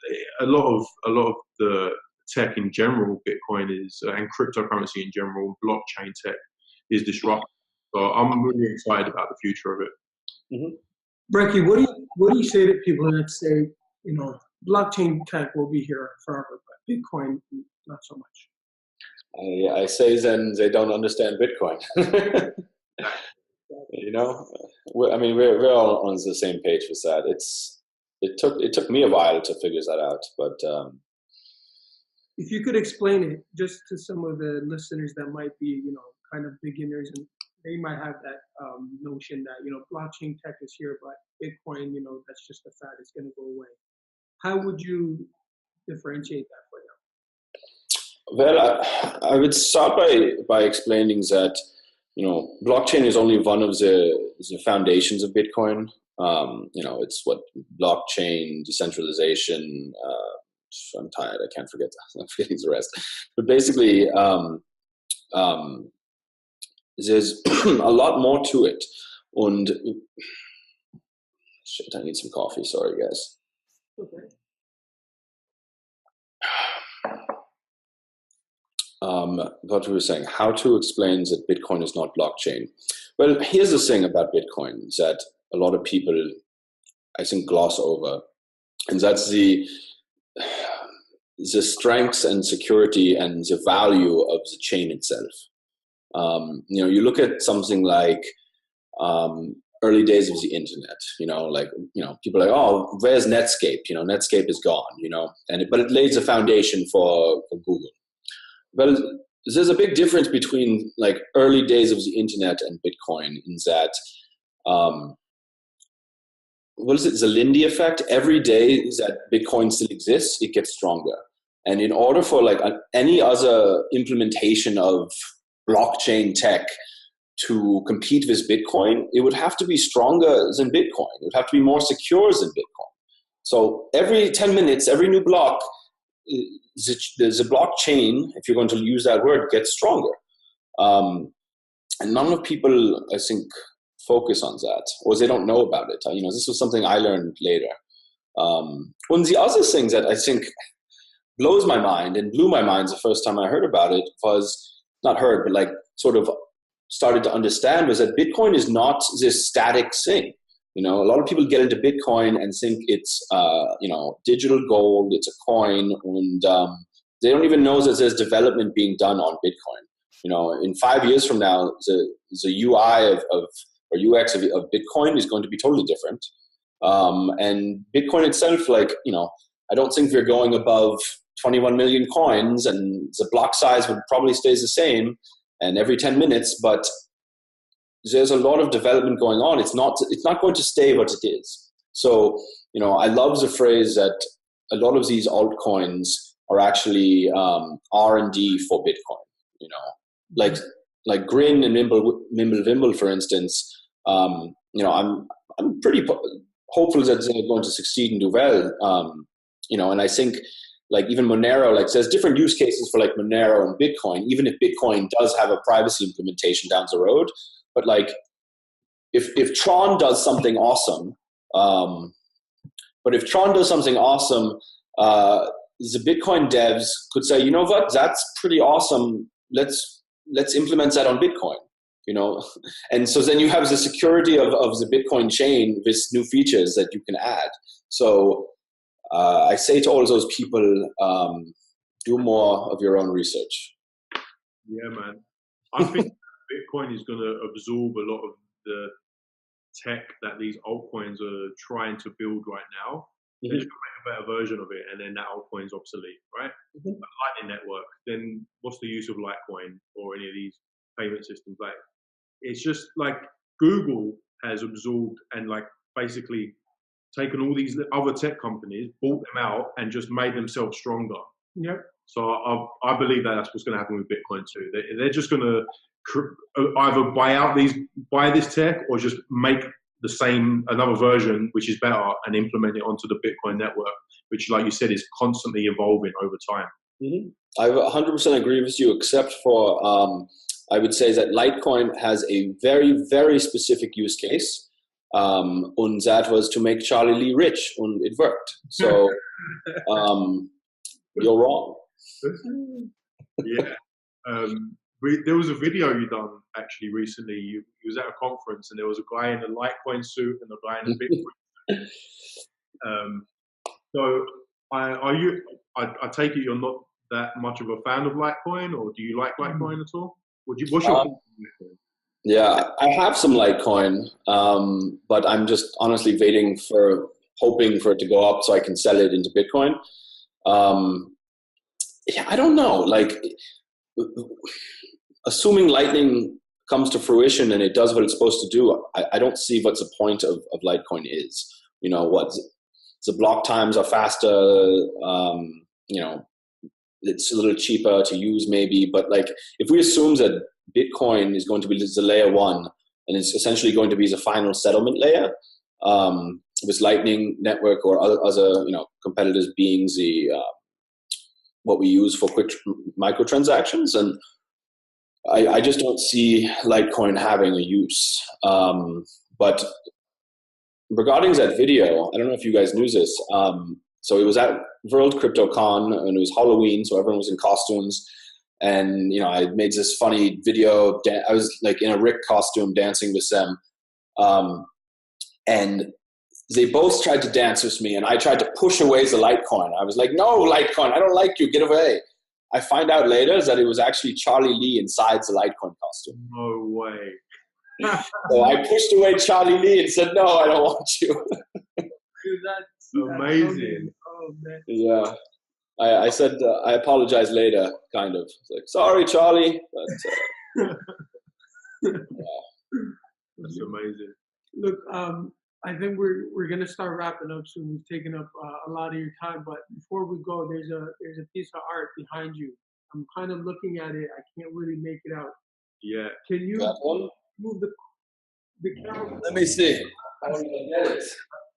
a lot of the tech in general. Bitcoin is and cryptocurrency in general, blockchain tech is disrupting. So I'm really excited about the future of it. Mm-hmm. Brekkie, what do you say to people that say, blockchain tech will be here forever, but Bitcoin not so much? I say then they don't understand Bitcoin. I mean, we're all on the same page with that. It took me a while to figure that out, but if you could explain it just to some of the listeners that might be, kind of beginners, and they might have that notion that blockchain tech is here, but Bitcoin, that's just a fad; it's going to go away. How would you differentiate that for them? Well, I would start by explaining that, blockchain is only one of the foundations of Bitcoin. It's what blockchain, decentralization. I'm tired. I can't forget. I'm forgetting the rest. But basically, there's a lot more to it. And shit, I need some coffee. Sorry, guys. Okay. What we were saying, how to explain that Bitcoin is not blockchain. Well, here's the thing about Bitcoin that a lot of people, I think, gloss over, and that's the strengths and security and the value of the chain itself. You look at something like early days of the internet. People are like, oh, where's Netscape? Netscape is gone. But it lays a foundation for Google. Well, there's a big difference between like early days of the internet and Bitcoin in that, what is it, the Lindy effect? Every day that Bitcoin still exists, it gets stronger. And in order for like any other implementation of blockchain tech to compete with Bitcoin, it would have to be stronger than Bitcoin. It would have to be more secure than Bitcoin. So every 10 minutes, every new block, the blockchain, if you're going to use that word, gets stronger. And none of people, I think, focus on that, or they don't know about it. This was something I learned later. One of the other things that I think blows my mind and blew my mind the first time I heard about it was, not heard, but like sort of started to understand, was that Bitcoin is not this static thing. A lot of people get into Bitcoin and think it's, digital gold, it's a coin, and they don't even know that there's development being done on Bitcoin. In 5 years from now, the UI or UX of Bitcoin is going to be totally different. And Bitcoin itself, I don't think we're going above 21 million coins, and the block size would probably stay the same, and every 10 minutes, but there's a lot of development going on. It's not going to stay what it is. So, I love the phrase that a lot of these altcoins are actually R&D for Bitcoin. Like Grin and Mimblewimble, for instance. I'm pretty hopeful that they're going to succeed and do well. And I think like even Monero, there's different use cases for like Monero and Bitcoin, even if Bitcoin does have a privacy implementation down the road. But if Tron does something awesome, the Bitcoin devs could say, you know what, that's pretty awesome. Let's implement that on Bitcoin, And so then you have the security of the Bitcoin chain with new features that you can add. So I say to all of those people, do more of your own research. Yeah, man. I think Bitcoin is going to absorb a lot of the tech that these altcoins are trying to build right now. They're just going to make a better version of it, and then that altcoin is obsolete, right? Like Lightning Network, then what's the use of Litecoin or any of these payment systems? It's just like Google has absorbed and basically taken all these other tech companies, bought them out, and just made themselves stronger. Yep. So I believe that's what's going to happen with Bitcoin too. They're just going to either buy this tech, or just make another version which is better and implement it onto the Bitcoin network, which, like you said, is constantly evolving over time. I 100% agree with you, except for I would say that Litecoin has a very, very specific use case, and that was to make Charlie Lee rich, and it worked. So you're wrong. Yeah. There was a video you done actually recently. You was at a conference, and there was a guy in a Litecoin suit and a guy in a Bitcoin suit. So I take it you're not that much of a fan of Litecoin, or do you like Litecoin at all? What's your Yeah, I have some Litecoin, but I'm just honestly hoping for it to go up so I can sell it into Bitcoin. I don't know. Assuming Lightning comes to fruition and it does what it's supposed to do, I don't see what the point of Litecoin is. The block times are faster. it's a little cheaper to use maybe, but like if we assume that Bitcoin is going to be the layer one and it's essentially going to be the final settlement layer, with Lightning Network or other competitors being the what we use for quick microtransactions, and I just don't see Litecoin having a use. But regarding that video, I don't know if you guys knew this. So it was at World Crypto Con, and it was Halloween, so everyone was in costumes. And I made this funny video. I was like in a Rick costume dancing with them, and they both tried to dance with me, and I tried to push away the Litecoin. I was like, "No, Litecoin, I don't like you. Get away." I find out later that it was actually Charlie Lee inside the Litecoin costume. No way. So I pushed away Charlie Lee and said, "No, I don't want you." Dude, that's amazing. Oh man. Yeah. I said, I apologize later, kind of. It's like, sorry, Charlie. But, That's amazing. Look, I think we're gonna start wrapping up soon. We've taken up a lot of your time, but before we go, there's a piece of art behind you. I'm kind of looking at it. I can't really make it out. Yeah. Can you that one? move the camera? Let me see. I want to get it.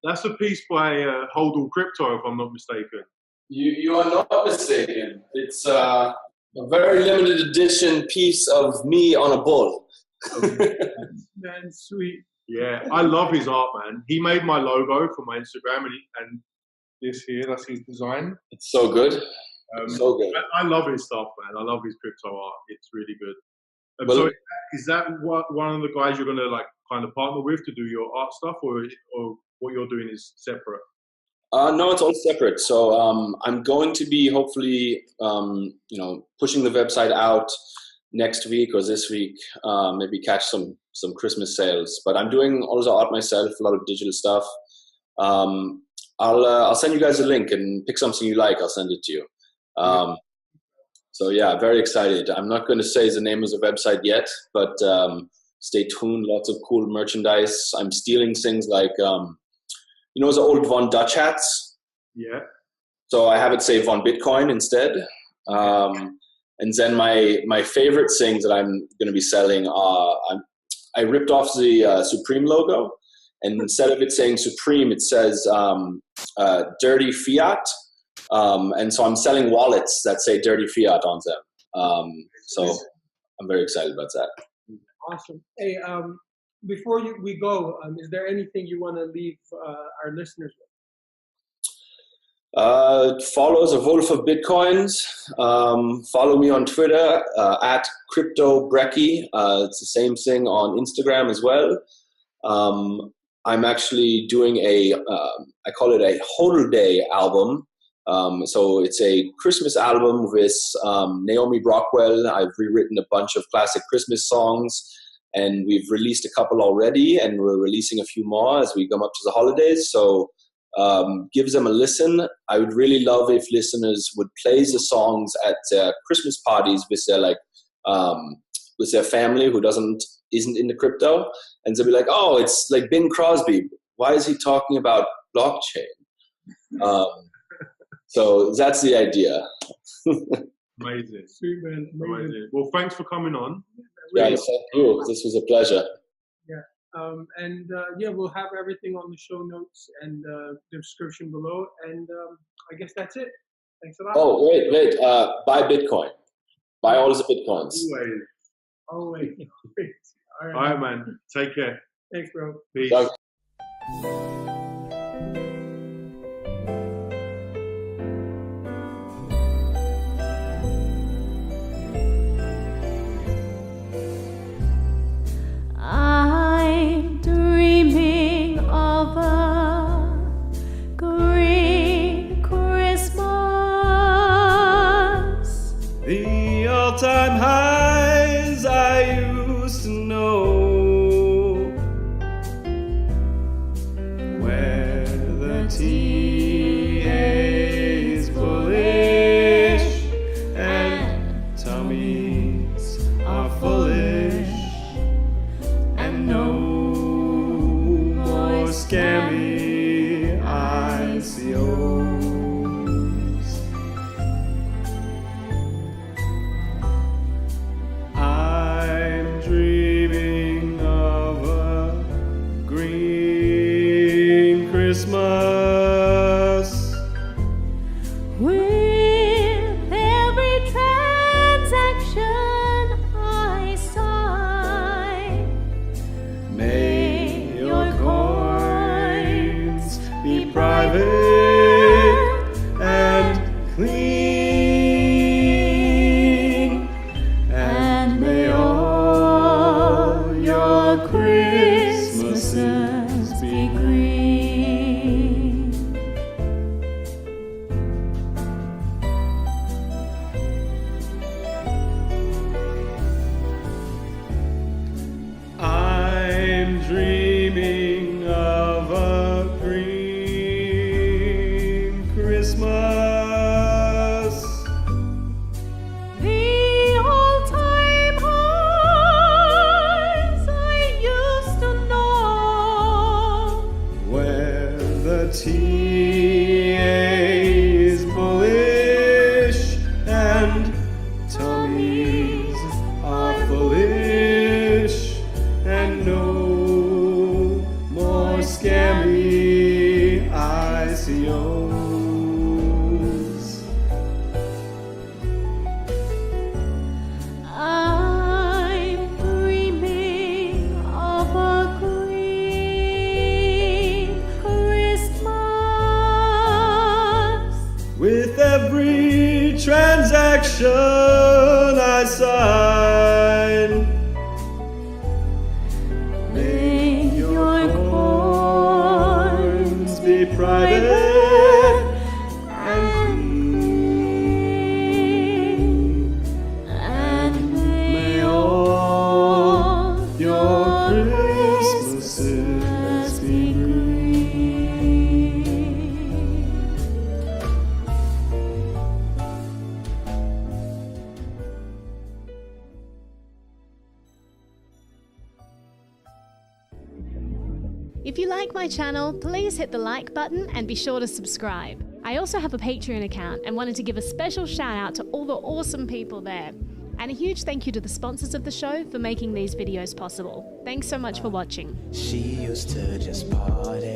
That's a piece by Holdall Crypto, if I'm not mistaken. You are not mistaken. It's a very limited edition piece of me on a bull. Man, sweet. Yeah, I love his art, man. He made my logo for my Instagram, and this here, that's his design. It's so good. So good. I love his stuff, man. I love his crypto art. It's really good. Well, so is that one of the guys you're going to kind of partner with to do your art stuff, or what you're doing is separate? No, it's all separate. So I'm going to be hopefully, pushing the website out next week or this week. Maybe catch some Christmas sales. But I'm doing all the art myself, a lot of digital stuff. I'll send you guys a link and pick something you like. I'll send it to you. So yeah, very excited. I'm not going to say the name of the website yet, but stay tuned. Lots of cool merchandise. I'm stealing things like. The old Von Dutch hats? Yeah. So I have it say Von Bitcoin instead. And then my favorite things that I'm going to be selling are, I ripped off the Supreme logo, and instead of it saying Supreme, it says Dirty Fiat. And so I'm selling wallets that say Dirty Fiat on them. So I'm very excited about that. Awesome. Hey, before we go, is there anything you want to leave our listeners with? Follow the Wolf of Bitcoins. Follow me on Twitter at Crypto Brekkie. It's the same thing on Instagram as well. I'm actually doing I call it a holiday album. So it's a Christmas album with Naomi Brockwell. I've rewritten a bunch of classic Christmas songs. And we've released a couple already, and we're releasing a few more as we come up to the holidays. So give them a listen. I would really love if listeners would play the songs at their Christmas parties with their family who isn't into crypto, and they'll be like, "Oh, it's like Bing Crosby. Why is he talking about blockchain?" So that's the idea. Amazing. Sweet, man. Amazing. Well, thanks for coming on. Yeah, thank you. This was a pleasure. Yeah. We'll have everything on the show notes and the description below. And I guess that's it. Thanks a lot. Oh, wait. Buy Bitcoin. Buy all the Bitcoins. Always. All right, man. Take care. Thanks, bro. Peace. Bye. I'm dreaming of a green Christmas. The all-time highs I used to know With every transaction I sign, May your coins be private and clean, and may all your Christmases be green. I'm dreaming of a green Christmas. the all-time highs I used to know, Where the TA is bullish and tummies are foolish, and no more scammy ICOs. I'm dreaming of a green Christmas. With every transaction I sign, may your coins be private and clean, and may all your Christmases be green. If you like my channel, please hit the like button and be sure to subscribe. I also have a Patreon account and wanted to give a special shout out to all the awesome people there. And a huge thank you to the sponsors of the show for making these videos possible. Thanks so much for watching. She used to just party.